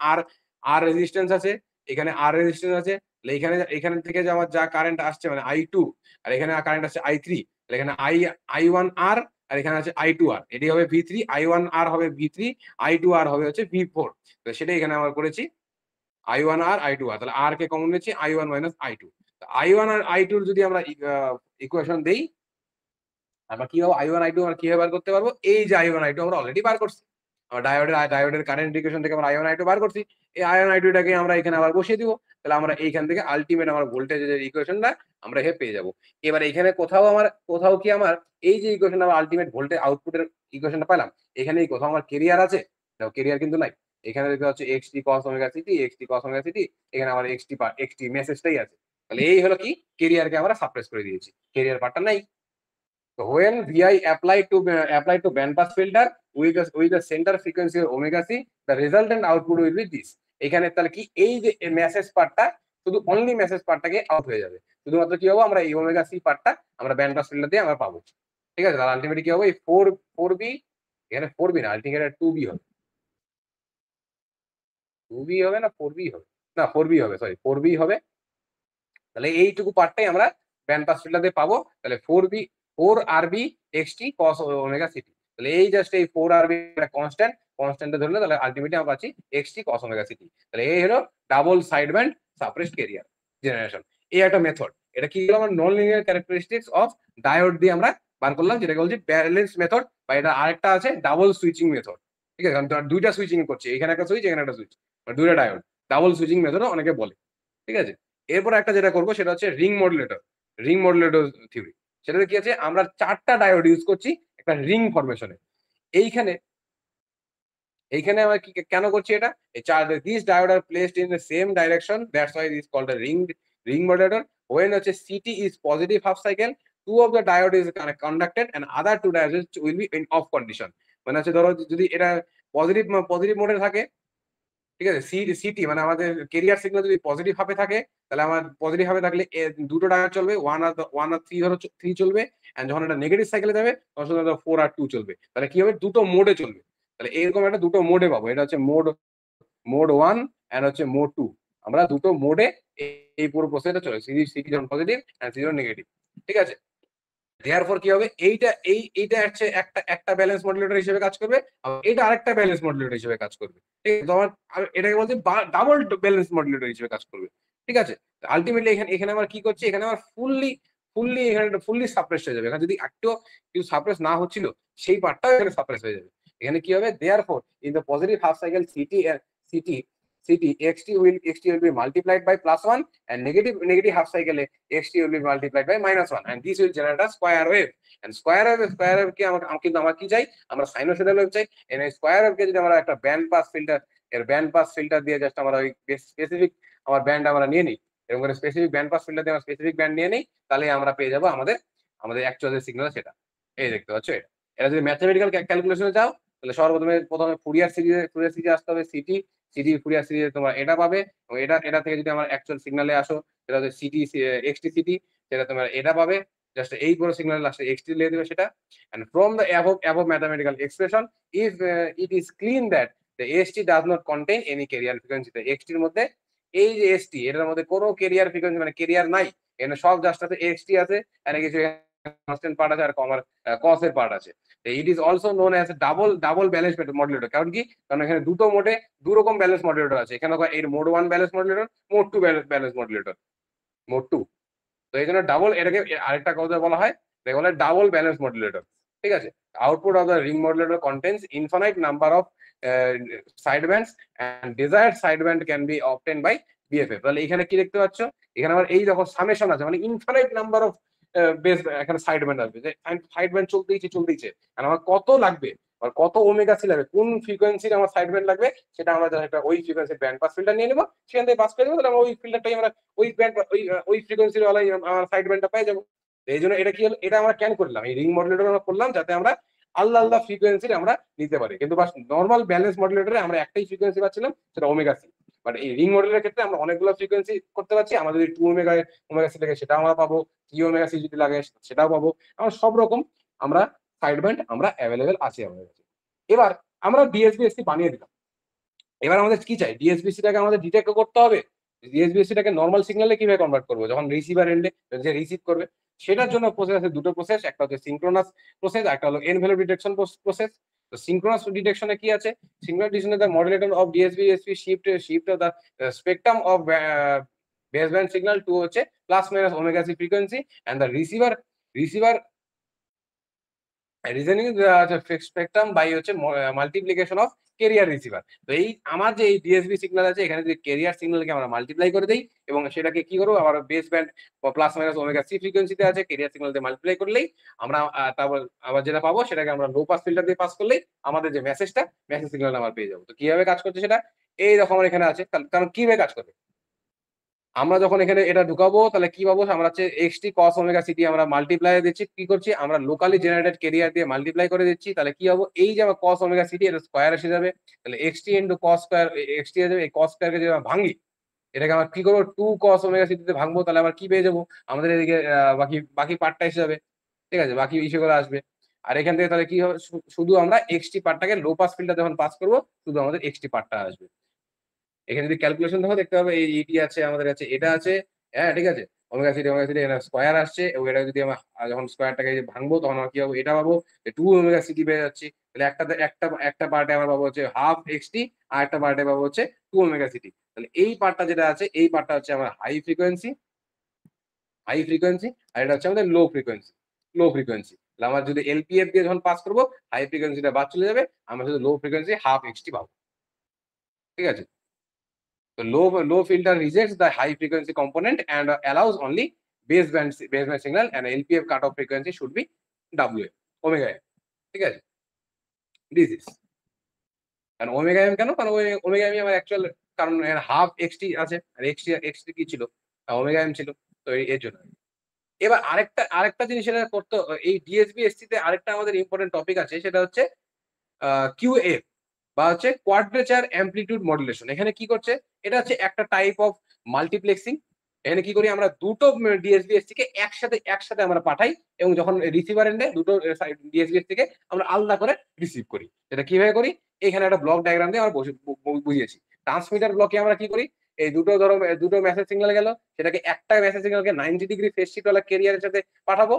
আর রেজিস্ট্যান্স আছে, এখানে আর রেজিস্ট্যান্স আছে, তাহলে এখানে থেকে যে আমার যা কারেন্ট আসছে মানে I2, আর এখানে কারেন্ট আসছে I3, তাহলে এখানে I1 আর এখানে আছে I2 আর, এটি হবে V3, I1 আর হবে V3, I2 আর হবে হচ্ছে V4। তো সেটাই এখানে আমরা করেছি, I1 আর I2 আর, তাহলে আর কে কমন নিচ্ছি, I1 মাইনাস I2। I1 আর I2 যদি আমরা ইকুয়েশন দেই, আমরা কি হবে I1 I2 আমরা কিভাবে বার করতে পারবো, এই যে I1 I2 আমরা অলরেডি বার করছি, ডায়োডের কারেন্ট ইকুয়েশন থেকে আমরা আইওন আই টু বার করছি। এই আইওন আই টুটাকে আমরা এখানে আবার বসিয়ে দিব। তাহলে আমরা এইখান থেকে আলটিমেট আমার ভোল্টেজের ইকুয়েশনটা আমরা পেয়ে যাব। এবার এখানে কোথাও কি আমার এই যে ইকুয়েশন আমার আলটিমেট ভোল্টেজ আউটপুটের ইকুয়েশনটা পেলাম, এখানে কোথাও আমার কেরিয়ার আছে? দেখো কেরিয়ার কিন্তু নাই। এখানে দেখতে হচ্ছে এক্সটি কস ওমেগা সিটি, এক্সটি কস ওমেগা সিটি, এখানে আমার এক্সটি মেসেজটাই আছে। তাহলে এই হলো কি, কেরিয়ারকে আমরা সাপ্রেস করে দিয়েছি, কেরিয়ার পার্টটা নাই। So when VI applied to band pass filter with the center frequency of omega c, the resultant output will be this. এখানে তাহলে কি এই যে মেসেজ পার্টটা, শুধু অনলি মেসেজ পার্টটাকে আউট হয়ে যাবে। শুধুমাত্র কি হবে, আমরা এই ওমেগা সি পার্টটা আমরা ব্যান্ড পাস ফিল্টার দিয়ে আমরা পাবো। ঠিক আছে, তাহলে আলটিমেটলি কি হবে, এই 4B, এখানে 4B না, আলটিমেটলি 2B হবে। 2B হবে না 4B হবে? না 4B হবে, সরি 4B হবে। তাহলে এইটুকু পার্টটাই আমরা ব্যান্ড পাস ফিল্টার দিয়ে পাবো। তাহলে 4RB XT cos omega CT. তাহলে এই জাস্ট এই 4RB একটা কনস্ট্যান্টে ধরলে তাহলে আলটিমেটলি আমরা পাচ্ছি XT cos ওমেগা সিটি। তাহলে এই হলো double side band suppressed career generation. এই একটা মেথড। এটা কি হলো, আমার non linear characteristics of diode দিয়ে আমরা বার করলাম, যেটাকে বলছি ব্যালেন্স মেথড, বা এটা আরেকটা আছে ডাবল সুইচিং মেথড। ঠিক আছে, কারণ দুইটা সুইচিং করছে, এখানে একটা সুইচ, এখানে একটা সুইচ, দুইটা ডায়োড, ডাবল সুইচিং মেথড অনেকে বলে। ঠিক আছে, এরপর একটা যেটা করবো সেটা হচ্ছে রিং মডুলেটর থিওরি। সেটাতে কি আছে, আমরা 4টা ডায়োড ইউজ করছি একটা রিং ফরমেশনে। এইখানে আমরা কেন করছি এটা, this diode are placed in the same direction, that's why is called a ring modulator. When হচ্ছে CT is positive half cycle, two of the diode is conducted and other two diode will be in off condition. মানে হচ্ছে ধরো যদি এটা পজিটিভ মোডে থাকে, ঠিক আছে, সিটি মানে আমাদের কেরিয়ার সিগন্যাল যদি পজিটিভ ভাবে থাকে, তাহলে আমার পজিটিভ ভাবে থাকলে দুটো ডায়োড চলবে, 1 আর 3 ধরো 3 চলবে, এন্ড যখন এটা নেগেটিভ সাইকেলে যাবে তখন শুধু 4 আর 2 চলবে। তাহলে কি হবে, দুটো মোডে চলবে। তাহলে এরকম একটা দুটো মোডে পাবো। এটা হচ্ছে মোড 1 এন্ড হচ্ছে মোড 2। আমরা দুটো মোডে এই পুরো প্রসেসটা চলে, সিটি যখন পজিটিভ এন্ড সিটি যখন নেগেটিভ। ঠিক আছে, দেয়ারফর কি হবে, এইটা হচ্ছে একটা ব্যালেন্স মডুলেটর হিসেবে কাজ করবে, আর এটা আরেকটা ব্যালেন্স মডুলেটর হিসেবে কাজ করবে। ঠিক আছে, তোমার এটাকে বলছে ডাবল ব্যালেন্স মডুলেটর হিসেবে কাজ করবে। ঠিক আছে, আলটিমেটলি এখানে আমরা কি করছি, এখানে আমার ফুললি সাপ্রেস হয়ে যাবে। এখানে যদি একটু কিছু সাপ্রেস না হচ্ছিল, সেই পার্টটাও এখানে সাপ্রেস হয়ে যাবে। এখানে কি হবে, therefore in the positive half cycle city xt will be multiplied by +1, and negative half cycle xt will be multiplied by -1, and this will generate a square wave. And square wave কি কিন্তু আমার কি চাই, আমরা সাইনোসয়েডাল ওয়েভ চাই। এর স্কয়ার ওয়েভ কে যদি আমরা একটা ব্যান্ড পাস ফিল্টার দিয়ে জাস্ট আমরা ওই স্পেসিফিক আমার ব্যান্ড আমরা নিয়ে নিই, এরকম করে স্পেসিফিক ব্যান্ড পাস ফিল্টার দিয়ে আমরা স্পেসিফিক ব্যান্ড নিয়ে নিই, তাহলে আমরা পেয়ে যাবো আমাদের অ্যাকচুয়াল যে সিগন্যাল সেটা। এই দেখতে পাচ্ছ এটা। এটা যদি ম্যাথমেটিক্যাল ক্যালকুলেশনে যাও, তাহলে প্রথমে ফুরিয়ার সিরিজে আসতে হবে, সিটি ফুরিয়ার সিরিজে তোমরা এটা পাবে, এবং এটা থেকে যদি আমার অ্যাকচুয়াল সিগন্যালে আসো, সেটা হচ্ছে এক্সটি সিটি, সেটা তোমরা এটা পাবে। জাস্ট এই পুরো সিগন্যাল লাস্টে এক্সটি লিখে দিবে সেটা। And from the above mathematical expression, if it is clean that the ST does not contain any carrier frequency, the XT এর মধ্যে এই যে ST, এটার মধ্যে কোনো কেরিয়ার ফ্রিকোয়েন্সি মানে কেরিয়ার নাই। এখানে সব জাস্ট আছে XT আছে, এখানে কিছু কনস্ট্যান্ট পার্ট আছে আর কস এর পার্ট আছে। It is also known as double balance modulator. কারণ কি, কারণ এখানে দুটো মোডে দু রকম ব্যালেন্স মডুলেটর আছে। এখানে এর mode 1 balance modulator, mode 2 balance modulator, mode 2। তো এই জন্য ডাবল, এটাকে আরেকটা কথা বলা হয়, এটাকে বলা হয় ডাবল ব্যালেন্স মডুলেটর। ঠিক আছে, output of the ring modulator contains infinite number of side bands and desired side band can be obtained by BFF. তাহলে এখানে কি দেখতে পাচ্ছ, এখানে আমার এই দেখো সামেশন আছে, মানে ইনফাইনাইট নাম্বার অফ বেস এখানে সাইড ব্যান্ড আসবে, যে সাইড ব্যান্ড চলতেইছে, কারণ আমার কত লাগবে, আর কত ওমেগা সি লাগবে, কোন ফ্রিকোয়েন্সির আমার সাইড ব্যান্ড লাগবে, সেটা আমরা একটা ওই ফ্রিকোয়েন্সির ব্যান্ড পাস ফিল্টার নিয়ে নেবো, সেখান থেকে পাস করে দেবো, তাহলে আমরা ওই ফিল্টারটাই আমরা ওই ফ্রিকোয়েন্সির ওয়ালাই আমার সাইড ব্যান্ডটা পেয়ে যাবো। এই জন্য এটা কি হলো, এটা আমরা কেন করলাম, এই রিং মডুলেটর আমরা করলাম যাতে আমরা আলাদা ফ্রিকোয়েন্সির আমরা নিতে পারি। কিন্তু নর্মাল ব্যালেন্স মডুলেটরে আমরা একটাই ফ্রিকোয়েন্সি পাচ্ছিলাম, সেটা ওমেগা সি। বাট এই রিং মডেলের ক্ষেত্রে আমরা অনেকগুলো ফ্রিকোয়েন্সি করতে পারছি। আমাদের যদি 2 ওমেগা সি লাগে সেটা আমরা পাবো, 3 ওমেগা সি যদি লাগে সেটাও পাবো। আমরা সব রকম আমরা সাইড ব্যান্ড আমরা অ্যাভেলেবেল আছে আমাদের কাছে। এবার আমরা ডিএসবিএসসি বানিয়ে দিলাম। এবার আমাদের কি চাই, ডিএসবিএসসিটাকে আমাদের ডিটেক্ট করতে হবে। ডিএসবিএসসিটাকে নর্মাল সিগন্যালে কিভাবে কনভার্ট করবো, যখন রিসিভার এন্ডে যে রিসিভ করবে, সেটার জন্য প্রসেস আছে, দুটো প্রসেস, একটা হচ্ছে সিনক্রোনাস প্রসেস, একটা হলো এনভেলপ ডিটেকশন প্রসেস। তো সিনক্রোনাস ডিটেকশনে কি আছে, সিনক্রোনাস ডিটেকশনে the modulator of DSBSC shift of the spectrum of base band signal to হচ্ছে plus minus omega C frequency, and the receiver reasoning spectrum by হচ্ছে মাল্টিপ্লিকেশন অফ কেরিয়ার রিসিভার। তো এই আমার যে এই ডিএসবি সিগন্যাল আছে এখানে যদি কেরিয়ার সিগন্যালকে আমরা মাল্টিপ্লাই করে দেই এবং সেটাকে কি করবো আবার base band plus minus omega C ফ্রিকোয়েন্সিতে আছে কেরিয়ার সিগন্যাল দিয়ে মাল্টিপ্লাই করলেই আমরা তারপর আবার যেটা পাবো সেটাকে আমরা লো পাস ফিল্টার দিয়ে পাস করলেই আমাদের যে মেসেজ সিগন্যাল আমরা পেয়ে যাবো। তো কিভাবে কাজ করছে সেটা এই রকম আমার এখানে আছে। কারণ কিভাবে কাজ করবে আমরা যখন এখানে এটা ঢুকাবো তাহলে কি পাবো আমরা হচ্ছে এক্সটি কস ওমেগা সিটি আমরা মাল্টিপ্লাই দিচ্ছি কি করছি আমরা লোকালি জেনারেটেড কেরিয়ার দিয়ে মাল্টিপ্লাই করে দিচ্ছি তাহলে কি হবো এই যে আমার কস ওমেগা সিটি এটা স্কয়ার এসে যাবে তাহলে এক্সটি ইনটু কস স্কয়ার এক্সটি হয়ে যাবে এই কস স্কয়ারকে যদি আমরা ভাঙি এটাকে আমরা কি করবো 2 cos ওমেগা সিটিতে ভাঙবো তাহলে আবার কি পেয়ে যাবো আমাদের এদিকে বাকি বাকি পার্টটা এসে যাবে। ঠিক আছে বাকি ইস্যুগুলো আসবে। আর এখান থেকে তাহলে কি হবে শুধু আমরা এক্সটি পার্টটাকে লো পাস ফিল্টার যখন পাস করবো শুধু আমাদের এক্সটি পার্টটা আসবে। এখানে যদি ক্যালকুলেশন দেখো দেখতে হবে এই ইটি আছে আমাদের কাছে এটা আছে। হ্যাঁ ঠিক আছে ওমেগা সিটি এটা স্কয়ার আসছে এবং এটা যদি আমরা যখন স্কয়ারটাকে ভাঙবো তখন আমরা কি পাবো এটা পাবো 2 ওমেগা সিটি পেয়ে যাচ্ছি তাহলে একটা পার্টে আমরা পাবো হচ্ছে হাফ এক্সটি আর একটা পার্টে পাবো হচ্ছে 2 ওমেগা সিটি তাহলে এই পার্টটা যেটা আছে এই পার্টটা হচ্ছে আমার হাই ফ্রিকোয়েন্সি আর এটা হচ্ছে আমাদের লো ফ্রিকোয়েন্সি তাহলে আমরা যদি এলপিএফ দিয়ে যখন পাস করবো হাই ফ্রিকোয়েন্সিটা বাদ চলে যাবে আমরা শুধু লো ফ্রিকোয়েন্সি হাফ এক্সটি পাবো। ঠিক আছে so low filter rejects the high frequency component and allows only baseband signal and LPF cutoff frequency should be WA omega m ঠিক আছে this is কারণ ওমেগা এম কেন কারণ ওমেগা এম আমার অ্যাকচুয়াল কারণ হাফ এক্সটি আছে আর এক্সটি কি ছিল ওমেগা এম ছিল তো এর জন্য। এবার আরেকটা জিনিস এটা করতে এই ডিএসবি এসসি তে আরেকটা আমাদের ইম্পর্টেন্ট টপিক আছে সেটা হচ্ছে কিউএফ বা হচ্ছে কোয়াড্রেচার অ্যামপ্লিটিউড মডুলেশন। এখানে কি করছে এটা হচ্ছে একটা টাইপ অফ মাল্টিপ্লেক্সিং। এখানে কি করি আমরা দুটো ডিএসবিএস থেকে একসাথে আমরা পাঠাই এবং যখন রিসিভার এন্ডে দুটো ডিএসবিএস থেকে আমরা আলাদা করে রিসিভ করি। এটা কিভাবে করি এখানে একটা ব্লক ডায়াগ্রাম দিয়ে আমরা বুঝিয়েছি। ট্রান্সমিটার ব্লকে আমরা কি করি এই দুটো মেসেজ সিগন্যাল গেল সেটাকে একটা মেসেজ সিগন্যালকে 90 ডিগ্রি ফেজ শিফট ওয়ালা ক্যারিয়ারের সাথে পাঠাবো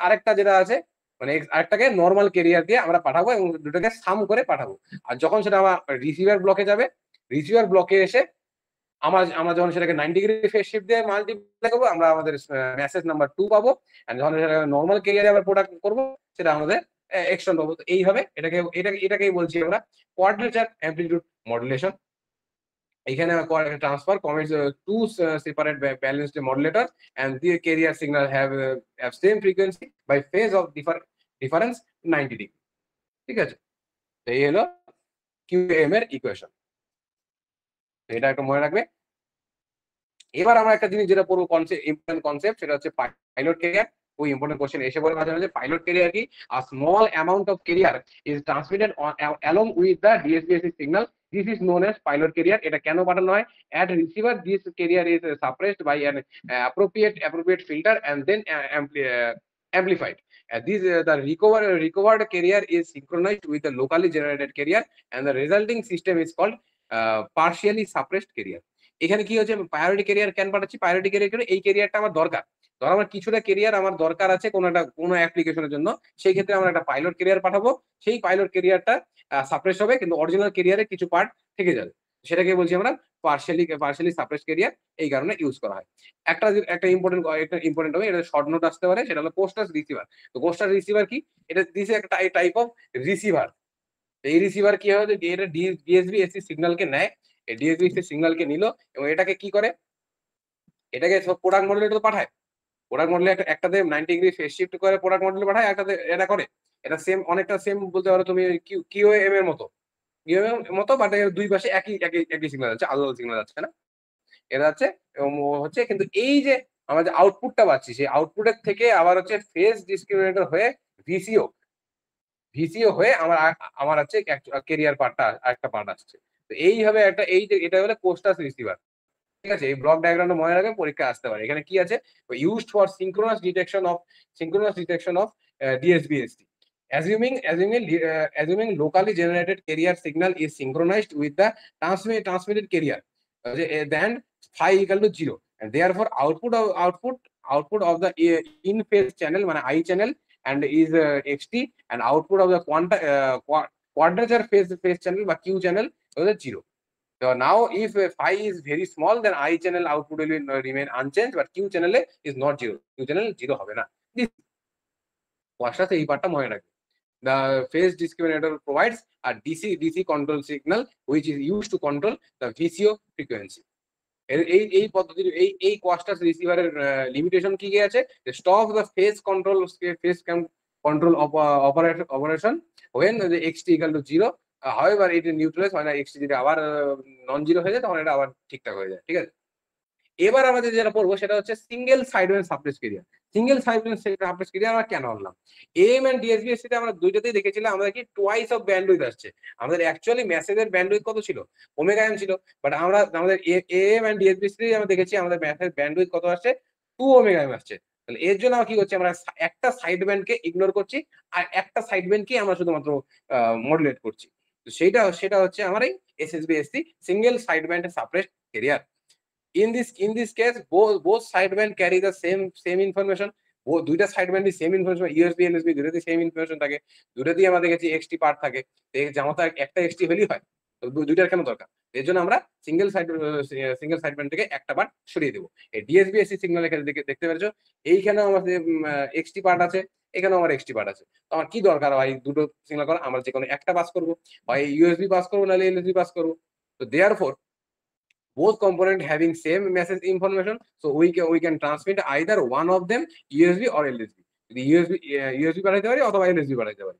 আরেকটা যেটা আছে মানে আরেকটাকে নর্মাল ক্যারিয়ার দিয়ে আমরা পাঠাবো এবং দুটোকে সাম করে পাঠাবো। আর যখন সেটা আমার রিসিভার ব্লকে যাবে রিসিভার ব্লকে এসে আমরা যখন সেটাকে 90 ডিগ্রি ফেজ শিফট দিয়ে মাল্টিপ্লাই করবো আমরা আমাদের মেসেজ নাম্বার 2 পাবো আর যখন সেটা নর্মাল ক্যারিয়ারে আমরা প্রোডাক্ট করবো সেটা আমাদের এক্সটেন্ড পাবো। তো এইভাবে এটাকেই বলছি আমরা কোয়াড্রেচার অ্যামপ্লিটিউড মডুলেশন। এখানে transfer commits two separate balanced modulators and the carrier signal have same frequency by phase of difference 90 degree। ঠিক আছে তো এই হলো কিউএম এর ইকুয়েশন। এটা একটা মনে রাখবে। এবার আমরা একটা জিনিস যেটা পড়বো ইম্পর্টেন্ট কনসেপ্ট সেটা হচ্ছে পাইলট ক্যারিয়ার। ওই ইম্পর্টেন্ট কোশ্চেন এসে বলে মাঝে মাঝে পাইলট ক্যারিয়ার কি a small amount of carrier is transmitted along with the DSBSC signal this is known as pilot carrier. এটা কেন পাঠানো হয় at receiver this carrier is suppressed by an appropriate filter and then amplified. The recovered carrier is synchronized with the locally generated carrier and the resulting system is called partially suppressed carrier। এখানে কি হচ্ছে প্রায়োরিটি ক্যারিয়ার কেন পাঠাচ্ছি প্রায়োরিটি ক্যারিয়ার এই ক্যারিয়ারটা আমার দরকার ধর আমার কিছুটা ক্যারিয়ার আমার দরকার আছে কোনো অ্যাপ্লিকেশনের জন্য সেই ক্ষেত্রে আমরা একটা পাইলট ক্যারিয়ার পাঠাবো সেই পাইলট ক্যারিয়ারটা সাপ্রেস হবে কিন্তু অরিজিনাল ক্যারিয়ারে কিছু পার্ট থেকে যাবে সেটাকে বলছি আমরা পার্শিয়ালি সাপ্রেস ক্যারিয়ার এই কারণে ইউজ করা হয়। একটা ইম্পর্টেন্ট হবে এটা শর্ট নোট আসতে পারে সেটা হলো পোস্টাস রিসিভার। তো পোস্টাস রিসিভার কি এটা দিছে একটা টাইপ অফ রিসিভার। এই রিসিভার কি হয় এটা ডিএসবি এসসি সিগন্যালকে নেয় এই ডিএসবি এসসি সিগন্যালকে নিল এবং এটাকে কি করে এটাকে সব প্রোডাক্ট মডেলে পাঠায় প্রোডাক্ট মডেলে একটাতে 90 ডিগ্রি ফেজ শিফট করে প্রোডাক্ট মডেলে পাঠায় একটাতে এটা করে এটা সেম অনেকটা সেম বলতে পারো তুমি কিউএম এর মতো বাট দুই পাশে একই সিগন্যাল আছে আলাদা সিগন্যাল আছে না এটা আছে এবং হচ্ছে কিন্তু এই যে আমরা যে আউটপুটটা পাচ্ছি সেই আউটপুটের থেকে আবার হচ্ছে ফেজ ডিসক্রিমিনেটর হয়ে ভিসিও হয়ে আমার হচ্ছে ক্যারিয়ার পার্টটা আরেকটা পার্ট আসছে। তো এইভাবে এটা হলো পোস্টাস রিসিভার। ঠিক আছে এই ব্লক ডায়াগ্রামটা মনে রাখবেন পরীক্ষা আসতে পারে। এখানে কি আছে used for synchronous detection of DSBST assuming locally generated carrier signal is synchronized with the transmitted carrier then phi equal to 0 and therefore output of the in phase channel মানে I channel and is xt and output of the quadrature phase channel বা Q channel is 0. So now if phi is very small then I channel output will remain unchanged but Q channel is not 0 Q channel 0 হবে না। এই পার্টটা মনে রাখবে। the phase discriminator provides a DC control signal which is used to control the VCO frequency. এই পদ্ধতির এই কোয়াস্টাস রিসিভারের লিমিটেশন কি আছে, stop the phase control operation when the xt equal to 0, however it is neutralized when xt যদি আবার নন জিরো হয়ে যায় তখন এটা আবার ঠিকঠাক হয়ে যায়। ঠিক আছে, এবার আমাদের যেটা পড়বো সেটা হচ্ছে single side band suppress career. Single side band suppress career আমরা কেন আনলাম? এএম এন্ড ডিএসবিএসসি তে আমরা দুইটাতেই দেখেছিলাম আমরা কি টুয়াইস অফ ব্যান্ডউইথ আসছে। আমাদের অ্যাকচুয়ালি মেসেজের ব্যান্ডউইথ কত ছিল? ওমেগা এম ছিল, বাট আমরা আমাদের এএম এন্ড ডিএসবিএসসি তে আমরা দেখেছি আমাদের মেসেজ ব্যান্ডউইথ কত আসছে? 2 ওমেগা এম আসছে। তাহলে এর জন্য আমরা কি করছি, আমরা একটা সাইড ব্যান্ডকে ইগনোর করছি আর একটা সাইড ব্যান্ডকে আমরা শুধুমাত্র মডুলেট করছি। তো সেটা হচ্ছে আমার এই SSBSC single side band suppress carrier. In this case both sideband carry the same information, দুইটা সাইডব্যান্ডই সেম ইনফরমেশন, ইউএসবি এলএসবি দুটোতেই সেম ইনফরমেশন থাকে, দুটোতেই আমরা দেখেছি এক্সটি পার্ট থাকে। জামাতা একটা এক্সটি হলেই হয়, তো দুইটার কেন দরকার? এর জন্য আমরা সিঙ্গেল সাইডব্যান্ড থেকে একটা পার্ট সরিয়ে দেবো। এই ডিএসবিএসসি সিগন্যাল এখানে দেখতে পেরেছো, এইখানেও আমাদের এক্সটি পার্ট আছে, এখানেও আমার এক্সটি পার্ট আছে। তো আমার কি দরকার হয় দুটো সিগন্যাল করা? আমরা যে কোনো একটা পাস করবো, হয় ইউএসবি পাস করবো নাহলে এলএসবি পাস করবো। তো therefore both component having same message information, so we can transmit either one of them USB or LSB, যদি USB বাড়াইতে পারি অথবা LSB বাড়াইতে পারি,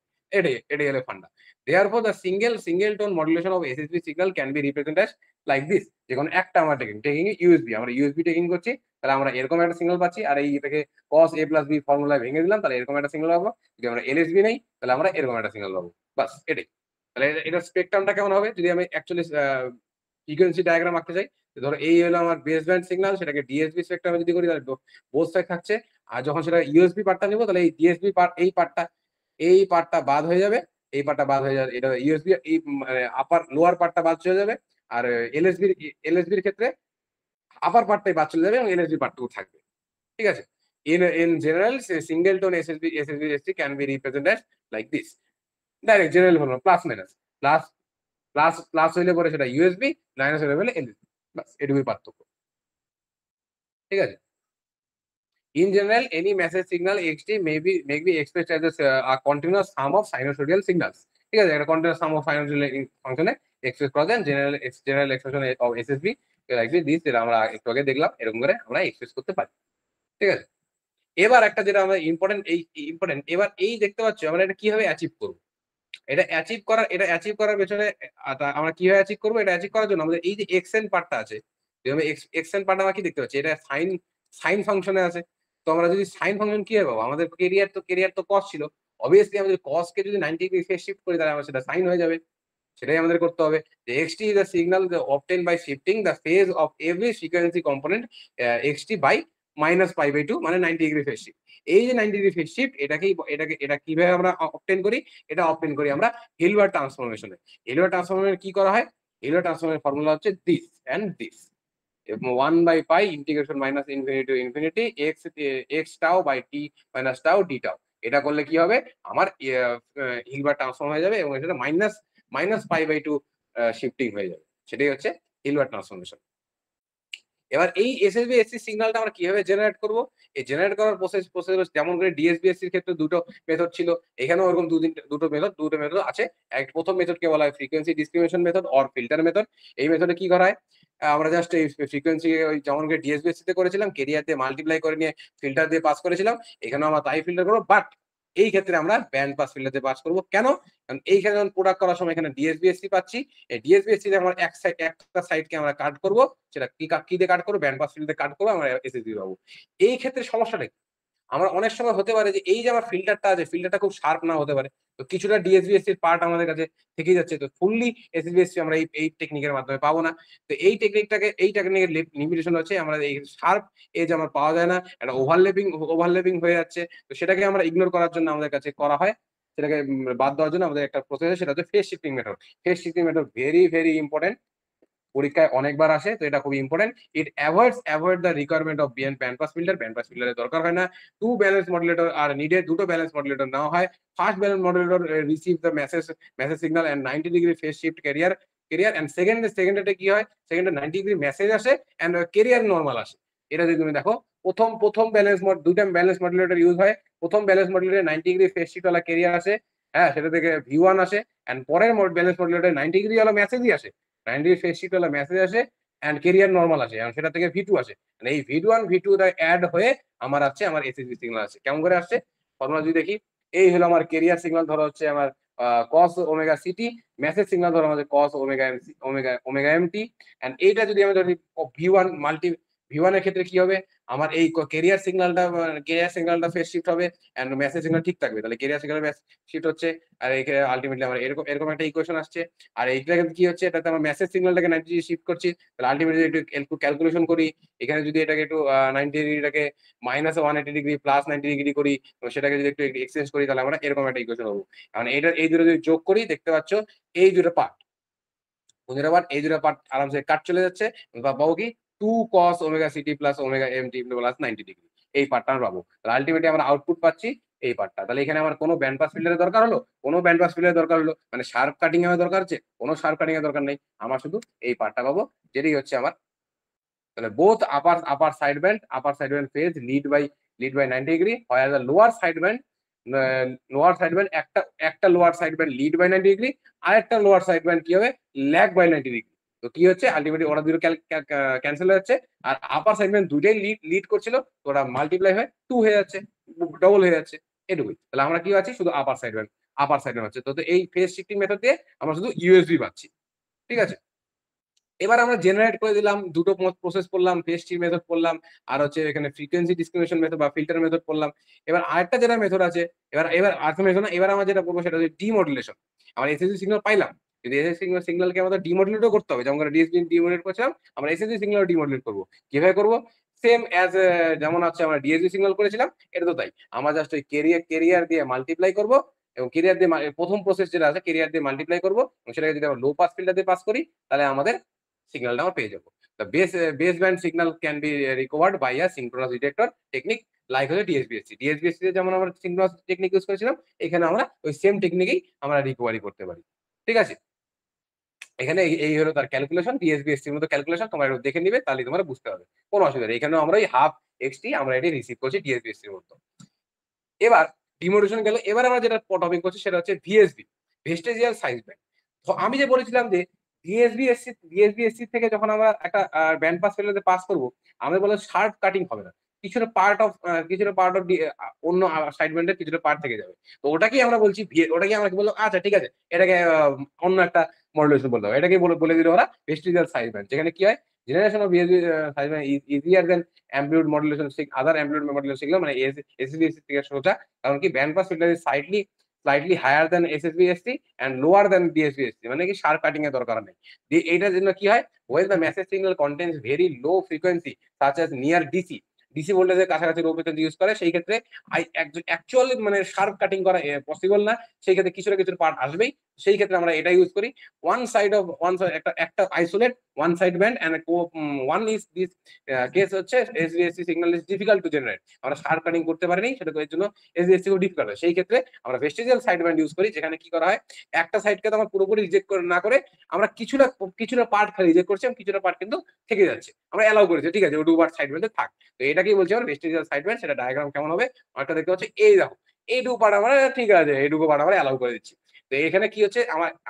এটাই হলো ফান্ডা। therefore the single tone modulation of SSB signal can be represented as like this, যেমন একটা আমরা টেকিং USB, আমরা USB টেকিং করছি, তাহলে আমরা এরকম একটা সিগন্যাল পাচ্ছি, আর এইটাকে cos a plus b ফর্মুলায় ভেঙে দিলাম, তাহলে এরকম একটা সিগন্যাল পাবো। যদি আমরা LSB নেই তাহলে আমরা এরকম একটা সিগন্যাল পাবো, বাস এটাই। তাহলে এটা স্পেকট্রামটা কেমন হবে? যদি আমি অ্যাকচুয়ালি ফ্রিকোয়েন্সি ডায়াগ্রাম আঁকতে চাই, ধরো এই হলো আমার বেস ব্যান্ড সিগন্যাল, সেটাকে ডিএসবি স্পেকট্রামে যদি করি তাহলে বোথ সাইড থাকছে, আর যখন সেটা ইউএসবি পার্টটা নেবো তাহলে এই ডিএসবি পার্ট এই পার্টটা বাদ হয়ে যাবে, এই পার্টটা বাদ হয়ে যাবে, এটা ইউএসবি এই আপার লোয়ার পার্টটা বাদ চলে যাবে, আর এলএসবির ক্ষেত্রে আপার পার্টটাই বাদ চলে যাবে এবং এলএসবি পার্টটুকু থাকবে। ঠিক আছে, in general single tone SSB can be represented like this, direct general formula plus হইলে পরে সেটা ইউএসবি, মাইনাস হইলে বলে এলএসবি, বাস এটুকুই পার্থক্য। ঠিক আছে, in general any message signal xt may be expressed as a continuous sum of sinusoidal signals। ঠিক আছে, একটা continuous sum of sinusoidal ফাংশনে এক্সপ্রেস করা যায় general expression of SSB like this, যেটা আমরা একটু আগে দেখলাম, এরকম করে আমরা এক্সপ্রেস করতে পারি। ঠিক আছে, এবার একটা যেটা আমরা ইম্পর্টেন্ট এবার এই দেখতে পাচ্ছ আমরা এটা কিভাবে অ্যাচিভ করব। এটা অ্যাচিভ করার পেছনে আমরা কিভাবে অ্যাচিভ করবো? এটা অ্যাচিভ করার জন্য আমাদের এই যে এক্সএন পার্টটা আছে, এক্সএন পার্ট আমরা কি দেখতে পাচ্ছি, এটা সাইন ফাংশনে আছে। তো আমরা যদি সাইন ফাংশন কি পাবো, আমাদের কেরিয়ার তো কস ছিল, অবভিয়াসলি আমাদের কসকে যদি 90 ডিগ্রি ফেজ শিফট করি তাহলে আমরা সেটা সাইন হয়ে যাবে। সেটাই আমাদের করতে হবে, যে xt is the signal obtained by shifting the phase of every frequency component xt by -π/2, মানে 90 ডিগ্রি ফেজ শিফট। এই যে 90 ডিগ্রি ফেজ শিফট এটা কিভাবে আমরা অবটেন করি? এটা অবটেন করি আমরা হিলবার্ট ট্রান্সফরমেশনে। হিলবার্ট ট্রান্সফরমেশনে কি করা হয়? হিলবার্ট ট্রান্সফরমেশনের ফর্মুলা হচ্ছে this and this, 1/π integration minus infinity to infinity x tau by t minus tau d tau। এটা করলে কি হবে, আমার হিলবার্ট ট্রান্সফর্ম হয়ে যাবে এবং এটা -π/2 শিফটিং হয়ে যাবে। সেটাই হচ্ছে হিলবার্ট ট্রান্সফরমেশন। এবার এই এসএসবি-এসসি সিগন্যালটা আমরা কিভাবে জেনারেট করব? এই জেনারেট করার প্রসেস যেমন করে ডিএসবি-এসসি এর ক্ষেত্রে দুটো মেথড ছিল, এখানেও ওরকম দুটো মেথড আছে। প্রথম মেথডকে বলা হয় frequency discrimination method or filter method. এই মেথডে কি করা হয়, আমরা জাস্ট এই ফ্রিকোয়েন্সি ওই যেমন করে ডিএসবি-এসসি তে করেছিলাম, কেরিয়ার দিয়ে মাল্টিপ্লাই করে নিয়ে ফিল্টার দিয়ে পাস করেছিলাম, এখানেও আমরা তাই ফিল্টার করব, বাট এই ক্ষেত্রে আমরা ব্যান্ড পাস ফিল্টার দিয়ে পাস করব। কেন? কারণ এইখানে যখন প্রোডাক্ট করার সময় এখানে ডিএসবি-এসসি পাচ্ছি, এই ডিএসবি-এসসি তে আমরা একটা সাইডকে আমরা কাট করব, সেটা কি দিয়ে কাট করবো? ব্যান্ড পাস ফিল্টার দিয়ে কাট করবো, আমরা এসএসবি পাবো। এই ক্ষেত্রে সমস্যাটা কি? আমরা অনেক সময় হতে পারে যে এই যে আমার ফিল্টারটা আছে, ফিল্টারটা খুব শার্প না হতে পারে, তো কিছুটা ডিএসবি-এসসি এর পার্ট আমাদের কাছে থেকে যাচ্ছে, তো ফুললি এসএসবি-এসসি আমরা এই টেকনিকের মাধ্যমে পাবো না। তো এই টেকনিকের লিমিটেশন হচ্ছে আমরা এই শার্প এজ আমার পাওয়া যায় না, একটা ওভারল্যাপিং হয়ে যাচ্ছে। তো সেটাকে আমরা ইগনোর করার জন্য আমাদের কাছে করা হয়, সেটাকে বাদ দেওয়ার জন্য আমাদের একটা প্রসেস, সেটা হচ্ছে phase shifting method. Phase shifting method very important, পরীক্ষায় অনেকবার আসে, তো এটা খুব important. It avoid the requirement of band pass ফিল্টারের দরকার হয় না। Two balance modulator are needed, দুটো ব্যালেন্স মডুলেটর নেওয়া হয়। First balance modulator receive the message signal and 90 degree phase shift carrier and সেকেন্ডে কি হয়, সেকেন্ডে 90 ডিগ্রি মেসেজ আসে এন্ড ক্যারিয়ার নরমাল আসে। এটা যদি তুমি দেখো, প্রথম ব্যালেন্স দুইটা ব্যালেন্স মডুলেটর ইউজ হয়। প্রথম ব্যালেন্স মডুলেটরে 90 ডিগ্রি ফেজ শিফট ওয়ালা ক্যারিয়ার আসে, হ্যাঁ, সেটা থেকে V1 আসে এন্ড পরের ব্যালেন্স মডুলেটরে 90 ডিগ্রি হলো মেসেজই আসে। 90 ডিগ্রি ফেজ শিফট হলো মেসেজ আসে এন্ড ক্যারিয়ার নরমাল আসে। এবং সেটা থেকে V2 আসে। মানে এই V1 V2 টা এড হয়ে আমার আছে আমার এসএসবি সিগন্যাল আসে। কেমন করে আসছে? ফর্মুলা যদি দেখি, এই হলো আমার ক্যারিয়ার সিগন্যাল ধরো হচ্ছে আমার cos omega CT, message signal ধরো আমাদের cos omega MC omega MT and এইটা যদি আমি ধরি V1 মাল্টি V1 এর ক্ষেত্রে কি হবে? আমার এই ক্যারিয়ার সিগন্যালটা ফেজ শিফট হবে এন্ড মেসেজ সিগন্যাল ঠিক থাকবে। তাহলে ক্যারিয়ার সিগন্যাল শিফট হচ্ছে আর এই আলটিমেটলি আমার এরকম এরকম একটা ইকুয়েশন আসছে। আর এইটা কি হচ্ছে, এটাতে আমার মেসেজ সিগন্যালটাকে 90 ডিগ্রি শিফট করছি। তাহলে আলটিমেটলি একটু ক্যালকুলেশন করি, এখানে যদি এটাকে একটু 90 ডিগ্রিটাকে মাইনাস 180 ডিগ্রি প্লাস 90 ডিগ্রি করি, সেটাকে যদি একটু এক্সচেঞ্জ করি, তাহলে আমরা এরকম একটা ইকুয়েশন পাবো। কারণ এই দুটো যদি যোগ করি, দেখতে পাচ্ছ এই দুটো পার্ট, এই দুটো পার্ট আরামসে কাট চলে যাচ্ছে। বা পাবো কি 2 cos omega CT plus omega MT plus 90 degree, এই পার্টটা আমরা পাবো। তাহলে আলটিমেটলি আমরা আউটপুট পাচ্ছি এই পার্টটা। তাহলে এখানে আমার কোনো ব্যান্ড পাস ফিল্টারের দরকার হলো, কোনো ব্যান্ড পাস ফিল্টারের দরকার হলো, মানে শার্প কাটিং এর দরকার হচ্ছে, কোনো শার্প কাটিং এর দরকার নেই। আমার শুধু এই পার্টটা পাবো, যেটাই হচ্ছে আমার, তাহলে both upper side band phase lead by 90 degree, হয় দ্য লোয়ার সাইড ব্যান্ড একটা lower side band lead by 90 degree, আর একটা লোয়ার সাইড ব্যান্ড কি হবে, ল্যাগ বাই 90 ডিগ্রি। তো কি হচ্ছে আলটিমেটলি ওরা দুটো ক্যান্সেল হয়ে যাচ্ছে, আর আপার সাইড ব্যান্ড দুইটাই লিড করছিল, তো ওরা মাল্টিপ্লাই হয়ে 2 হয়ে যাচ্ছে, ডবল হয়ে যাচ্ছে, এটুকুই। তাহলে আমরা কি পাচ্ছি, শুধু আপার সাইড ব্যান্ড হচ্ছে। তো এই ফেজ শিফটিং মেথড দিয়ে আমরা শুধু ইউএসবি পাচ্ছি। ঠিক আছে, এবার আমরা জেনারেট করে দিলাম, দুটো প্রসেস করলাম, ফেজ শিফট মেথড করলাম, আর হচ্ছে এখানে ফ্রিকোয়েন্সি ডিসক্রিমিনেশন মেথড বা ফিল্টার মেথড করলাম। এবার আরেকটা যেটা মেথড আছে, এবার আরেকটা মেথড না, এবার আমরা যেটা করবো সেটা হচ্ছে ডিমডুলেশন। আমার এসএসডি সিগন্যাল পাইলাম, কিন্তু এসএসডি সিগন্যালকে আমাদের ডিমডুলেটও করতে হবে, যেমন করে ডিএসপি ডিমডুলেট করছিলাম, আমরা এসএসডি সিগন্যাল ডিমডুলেট করবো। কিভাবে করবো? সেম অ্যাজ যেমন হচ্ছে আমরা ডিএসপি সিগন্যাল করেছিলাম, এটা তো তাই। আমরা জাস্ট ওই কেরিয়ার দিয়ে মাল্টিপ্লাই করবো, এবং কেরিয়ার দিয়ে প্রথম প্রসেস যেটা আছে কেরিয়ার দিয়ে মাল্টিপ্লাই করবো, এবং সেটাকে যদি আমরা লো পাস ফিল্টার দিয়ে পাস করি, তাহলে আমাদের সিগন্যালটা আমরা পেয়ে যাবো। The base band signal can be recovered by a synchronous detector technique like হচ্ছে ডিএসবিএসসি। ডিএসবিএসসি তে যেমন আমরা সিনক্রোনাস টেকনিক ইউজ করেছিলাম, এখানে আমরা ওই সেম টেকনিকেই আমরা রিকভারি করতে পারি। ঠিক আছে, এখানে এই হলো তার ক্যালকুলেশন, ডিএসবিএসসি এর মতো ক্যালকুলেশন, তোমরা একটু দেখে নিবে, তাহলে তোমরা বুঝতে পারবে, কোনো অসুবিধা নেই। এখানেও আমরা ওই হাফ এক্সটি আমরা এটি রিসিভ করছি ডিএসবিএসসি এর মতো। এবার ডিমোডুলেশন গেল, এবার আমরা যেটা টপিক করছি সেটা হচ্ছে ভিএসবি, ভেস্টেজিয়াল সাইজ ব্যান্ড। তো আমি যে বলেছিলাম যে ডিএসবিএসসি থেকে যখন আমরা একটা ব্যান্ড পাস ফেলে পাস করবো, আমরা বলে শার্প কাটিং হবে না, কিছুটা পার্ট অফ অন্য সাইড ব্যান্ডের কিছুটা পার্ট থেকে যাবে। তো ওটাকেই আমরা বলছি, ওটাকে আমরা কি বললাম, আচ্ছা ঠিক আছে, এটাকে অন্য একটা মডুলেশন বলতে হবে, এটাকে বলে দিল ওরা ভেস্টেজিয়াল সাইজ ব্যান্ড, যেখানে কি হয়, generation of VSB side band easier than amplitude modulation other amplitude modulation শিখলাম, মানে এসএসবিএসসি থেকে সোজা। কারণ কি band pass filter is slightly higher than SSBSC and lower than DSBSC, মানে কি শার্প কাটিং এর দরকার নেই। এইটার জন্য কি হয়, when the message signal contains very low frequency such as near DC ভোল্টেজের কাছাকাছি লো ফ্রিকোয়েন্সি ইউজ করে, সেই ক্ষেত্রে অ্যাকচুয়ালি মানে শার্প কাটিং করা পসিবল না, সেই ক্ষেত্রে কিছু পার্ট আসবেই। সেই ক্ষেত্রে আমরা এটা ইউজ করি, ওয়ান সাইড একটা isolate one side band and one is this case হচ্ছে SBSC signal is difficult to generate, আমরা শার্প কাটিং করতে পারিনি, সেটা এর জন্য এসবিএসসি খুব ডিফিকাল্ট হয়। সেই ক্ষেত্রে আমরা ভেস্টেজিয়াল সাইড ব্যান্ড ইউজ করি, যেখানে কি করা হয়, একটা সাইডকে তো আমরা পুরোপুরি রিজেক্ট না করে আমরা কিছুটা পার্ট খালি রিজেক্ট করছি, এবং কিছুটা পার্ট কিন্তু থেকে যাচ্ছে, আমরা অ্যালাউ করেছি, ঠিক আছে, ওটু পার্ট সাইড ব্যান্ডে থাক। তো এটাকেই বলছি আমরা ভেস্টেজিয়াল সাইড ব্যান্ড। সেটা ডায়াগ্রাম কেমন হবে, একটা দেখতে হচ্ছে, এই দেখো এইটুকু পার্ট আমরা ঠিক আছে, এইটুকু পার্ট আমরা অ্যালাউ করে দিচ্ছি। তো এখানে কি হচ্ছে,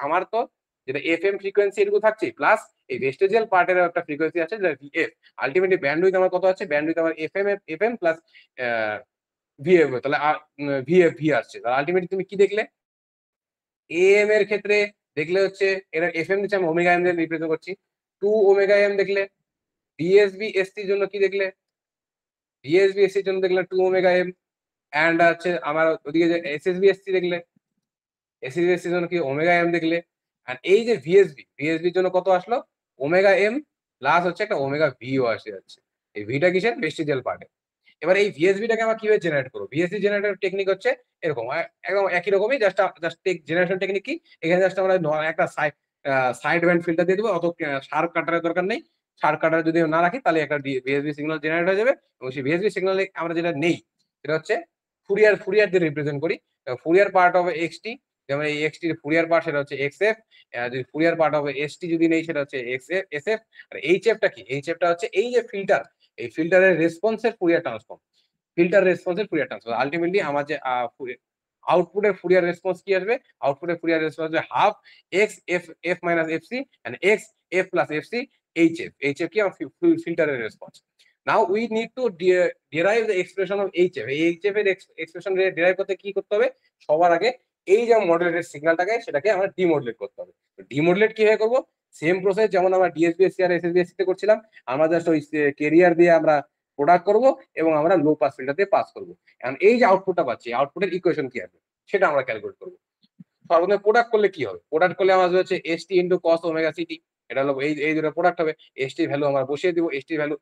আমার তো যেটা এফএম ফ্রিকোয়েন্সি এটুকু থাকছে, প্লাস এই ভেস্টেজিয়াল পার্টের একটা ফ্রিকোয়েন্সি আছে যেটা ভিএফ। আলটিমেটলি ব্যান্ডউইথ আমার কত আছে, ব্যান্ডউইথ আমার এফএম প্লাস ভিএফ, তাহলে ভিএফ ভি আসছে। তাহলে আলটিমেটলি তুমি কি দেখলে, এএম এর ক্ষেত্রে দেখলে হচ্ছে এটা এফএম দিচ্ছে, আমি ওমেগা এম দিয়ে রিপ্রেজেন্ট করছি, 2 ওমেগা এম দেখলে। ডিএসবি এসটির জন্য কি দেখলে, ডিএসবি এসটির জন্য দেখলে 2 ওমেগা এম, এন্ড হচ্ছে আমার ওদিকে যে এসএসবি এসটি দেখলে, এসএসবি এসটির জন্য কি ওমেগা এম দেখলে। আর এই যে ভিএসবির জন্য কত আসলো, ওমেগা এম প্লাস হচ্ছে একটা ওমেগা ভিও আসে যাচ্ছে। এই ভিটা কিসের, ভেস্টিজিয়াল পার্টে। এবার এই ভিএসবিটাকে আমরা কিভাবে জেনারেট করবো, ভিএসবি জেনারেটর টেকনিক হচ্ছে এরকম, একদম একই রকমই, জাস্ট জেনারেশন টেকনিক কি, এখানে জাস্ট আমরা একটা সাইড ব্যান্ড ফিল্টার দিয়ে দেবো, অত শার্প কাটারের দরকার নেই। শার্প কাটার যদি না রাখি, তাহলে একটা ভিএসবি সিগন্যাল জেনারেট হয়ে যাবে, এবং সেই ভিএসবি সিগন্যালে আমরা যেটা নেই সেটা হচ্ছে ফুরিয়ার দিয়ে রিপ্রেজেন্ট করি। ফুরিয়ার পার্ট হবে এক্সটি, যেমন এই এক্সটির ফুরিয়ার পার্ট সেটা হচ্ছে এক্সএফ, যদি ফুরিয়ার পার্ট হবে এসটি যদি নেই, সেটা হচ্ছে এসএফ। আর এইচএফটা কি, এইচএফটা হচ্ছে এই যে ফিল্টার, এই ফিল্টারের রেসপন্সের ফুরিয়ার ট্রান্সফর্ম, আলটিমেটলি আমার যে আউটপুটের ফুরিয়ার রেসপন্স কি আসবে? আউটপুটের ফুরিয়ার রেসপন্স হবে half X F F minus FC and X F plus FC HF. HF কি আমার ফিল্টারের response. Now we need to derive the expression of HF. এই এইচএফ এর এক্সপ্রেশন ডিরাইভ করতে কি করতে হবে? সবার আগে এই যে মডুলেটেড সিগন্যালটাকে সেটাকে আমরা ডিমডুলেট করতে হবে। ডিমডুলেট কিভাবে করবো? সেম প্রসেস যেমন আমরা ডিএসবিএসসি আর এসএসবিএসসি তে করছিলাম। আমরা জাস্ট ওই কেরিয়ার দিয়ে আমরা প্রোডাক্ট করব এবং আমরা লো পাস ফিল্টার দিয়ে পাস করবো। এখন এই যে আউটপুটটা পাচ্ছি, আউটপুটের ইকুয়েশন কি আসবে সেটা আমরা ক্যালকুলেট করবো। সর্বপ্রথমে প্রোডাক্ট করলে কি হবে? প্রোডাক্ট করলে আমাদের হচ্ছে ST into cos omega city. এটা হলো এই দুটো প্রোডাক্ট হবে। এসটি ভ্যালু আমরা বসিয়ে দিব। এসটি ভ্যালু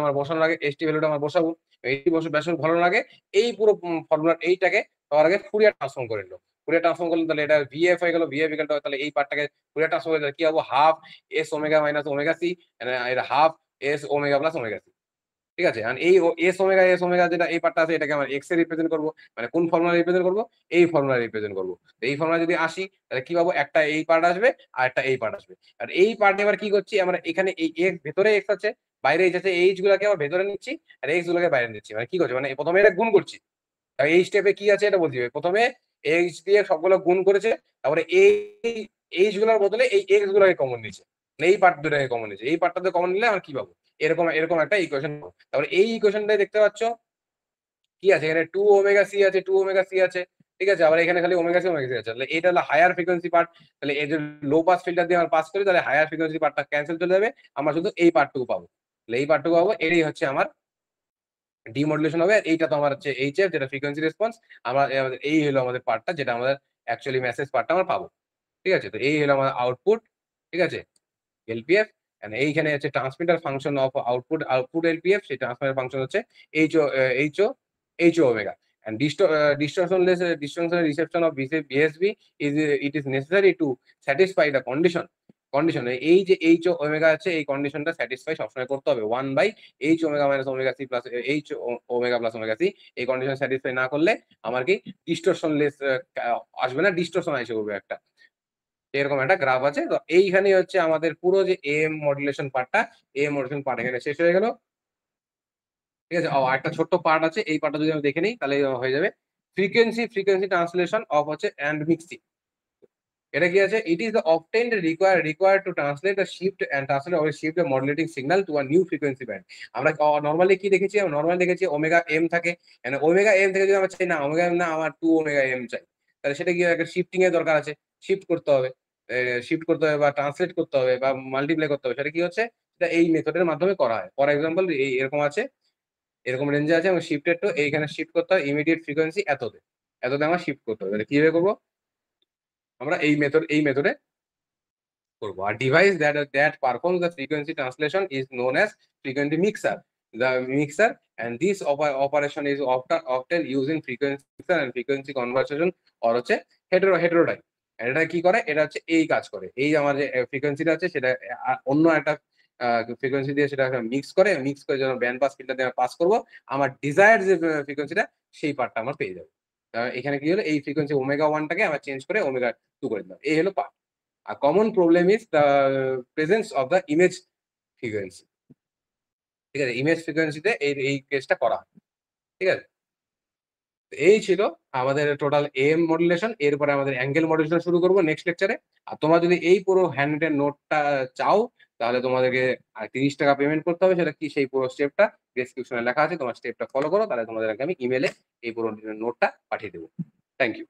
আমার বসানোর আগে এসটি ভ্যালুটা আমরা বসাবো। এসটি বসানোর আগে এই পুরো ফর্মুলা এইটাকে সবার আগে ফুরিয়ার ট্রান্সফর্ম করে নিল। ফুরিয়ার ট্রান্সফর্ম করলে তাহলে এটা ভিএফ হয়ে গেল। ভিএফ ইকুয়াল টু তাহলে এই পার্টটাকে ফুরিয়ার ট্রান্সফর্ম করে কি হবে? Half S omega minus omega C, এটা half S omega plus omega C. ঠিক আছে? এই এস ওমেগা যেটা এই পার্টটা আছে এটাকে আমরা এক্স এ রিপ্রেজেন্ট করবো। মানে কোন ফর্মুলা রিপ্রেজেন্ট করবো? এই ফর্মুলা রিপ্রেজেন্ট করবো। এই ফর্মুলা যদি আসি তাহলে কি পাবো? একটা এই পার্ট আসবে আর একটা এই পার্ট আসবে। আর এই পার্ট এবার কি করছি আমরা? এখানে এই এক্স ভেতরে এক্স আছে, বাইরে এইচ আছে। এইচ গুলাকে আবার ভেতরে নিচ্ছি আর এক্স গুলোকে বাইরে নিচ্ছি। মানে কি করছি? মানে প্রথমে এটা গুণ করছি। এই স্টেপে কি আছে এটা বলছি। প্রথমে এইচ দিয়ে সবগুলো গুণ করেছে, তারপরে এই এইচ গুলোর বদলে এই এক্স গুলোকে কমন নিচ্ছে। এই পার্ট দুটাকে কমন নিচ্ছে। এই পার্টটাতে কমন নিলে আমরা কি পাবো? এরকম এরকম একটা ইকুয়েশন পাবো। তারপরে এই ইকুয়েশনটাই দেখতে পাচ্ছ কি আছে? এখানে 2 ওমেগা সি আছে, 2 ওমেগা সি আছে। ঠিক আছে? আবার এখানে খালি ওমেগা সি আছে। তাহলে এটা হলো হায়ার ফ্রিকোয়েন্সি পার্ট। তাহলে এই যে লো পাস ফিল্টার দিয়ে আমরা পাস করি তাহলে হায়ার ফ্রিকোয়েন্সি পার্টটা ক্যান্সেল চলে যাবে। আমরা শুধু এই পার্টটুকু পাবো। তাহলে এই পার্টটুকু পাবো। এটাই হচ্ছে আমার ডিমডুলেশন হবে। এইটা তো আমার হচ্ছে এইচএফ যেটা ফ্রিকোয়েন্সি রেসপন্স। আমরা এই হলো আমাদের পার্টটা যেটা আমাদের অ্যাকচুয়ালি মেসেজ পার্টটা আমরা পাবো। ঠিক আছে? তো এই হলো আমাদের আউটপুট। ঠিক আছে? এলপিএফ। এন্ড এইখানে হচ্ছে transmitter function of output LPF. সেই ট্রান্সমিটার ফাংশন হচ্ছে HO HO omega. And distortionless reception of BSB is necessary to satisfy the condition এই যে এইচ ওমেগা আছে এই কন্ডিশনটা স্যাটিসফাই সবসময় করতে হবে 1 by H omega minus omega C plus H omega plus omega C. এই কন্ডিশন স্যাটিসফাই না করলে আমার কি ডিস্টরশনলেস আসবে না, ডিস্টরশন আসে করবে একটা। এরকম একটা গ্রাফ আছে। তো এইখানে হচ্ছে আমাদের পুরো যে এম মডুলেশন পার্টটা, এম মডুলেশন পার্ট এখানে শেষ হয়ে গেল। ঠিক আছে? একটা ছোট্ট পার্ট আছে। এই পার্টটা যদি আমি দেখে নিই তাহলে হয়ে যাবে ফ্রিকোয়েন্সি ট্রান্সলেশন অফ হচ্ছে এন্ড মিক্সিং। এটা কি আছে? It is the obtained required to translate the shift and translate or shift the modulating signal to a new frequency band. আমরা নরমালি কি দেখেছি? নরমালি দেখেছি ওমেগা এম থাকে। মানে ওমেগা এম থেকে যদি আমরা চাই না ওমেগা এম না আমার 2 ওমেগা এম চাই। তাহলে সেটা কি একটা শিফটিং এর দরকার আছে। শিফট করতে হবে। শিফট করতে হবে বা ট্রান্সলেট করতে হবে বা মাল্টিপ্লাই করতে হবে। সেটা কি হচ্ছে? সেটা এই মেথডের মাধ্যমে করা হয়। ফর এক্সাম্পল এরকম আছে, এরকম রেঞ্জে আছে এবং শিফটেড টু এইখানে শিফট করতে হয় ইমিডিয়েট ফ্রিকোয়েন্সি এততে। এততে আমার শিফট করতে হবে। তাহলে কিভাবে করবো? আমরা এই মেথডে করবো। আর device that performs the frequency translation is known as frequency mixer. The mixer and this operation is often using frequency mixer and frequency conversion or হচ্ছে heterodyne. এটা কি করে? এটা হচ্ছে এই কাজ করে। এই আমার যে ফ্রিকোয়েন্সিটা আছে সেটা অন্য একটা ফ্রিকোয়েন্সি দিয়ে সেটা মিক্স করে যখন ব্যান্ড পাস ফিল্টার দিয়ে পাস করব আমার ডিজায়ার্ড যে ফ্রিকোয়েন্সিটা সেই পার্টটা আমরা পেয়ে যাবো। এখানে কি হলো? এই ফ্রিকোয়েন্সি ওমেগা 1 টাকে আমরা চেঞ্জ করে ওমেগা 2 করে দিলাম। এই হলো part. A common problem is the presence of the image frequency. ঠিক আছে? ইমেজ ফ্রিকোয়েন্সিতে এই কেসটা করা হয়। ঠিক আছে? এই ছিল আমাদের টোটাল এম মডুলেশন। এরপরে আমাদের অ্যাঙ্গেল মডুলেশন শুরু করব নেক্সট লেকচারে। আর তোমরা যদি এই পুরো হ্যান্ড রিটেন নোটটা চাও তাহলে তোমাদেরকে ৳৩০ পেমেন্ট করতে হবে। সেটা কি? সেই পুরো স্টেপটা ডেসক্রিপশনে লেখা আছে। তোমরা স্টেপটা ফলো করো তাহলে তোমাদেরকে আমি ইমেইলে এই পুরো নোটটা পাঠিয়ে দেব। Thank you.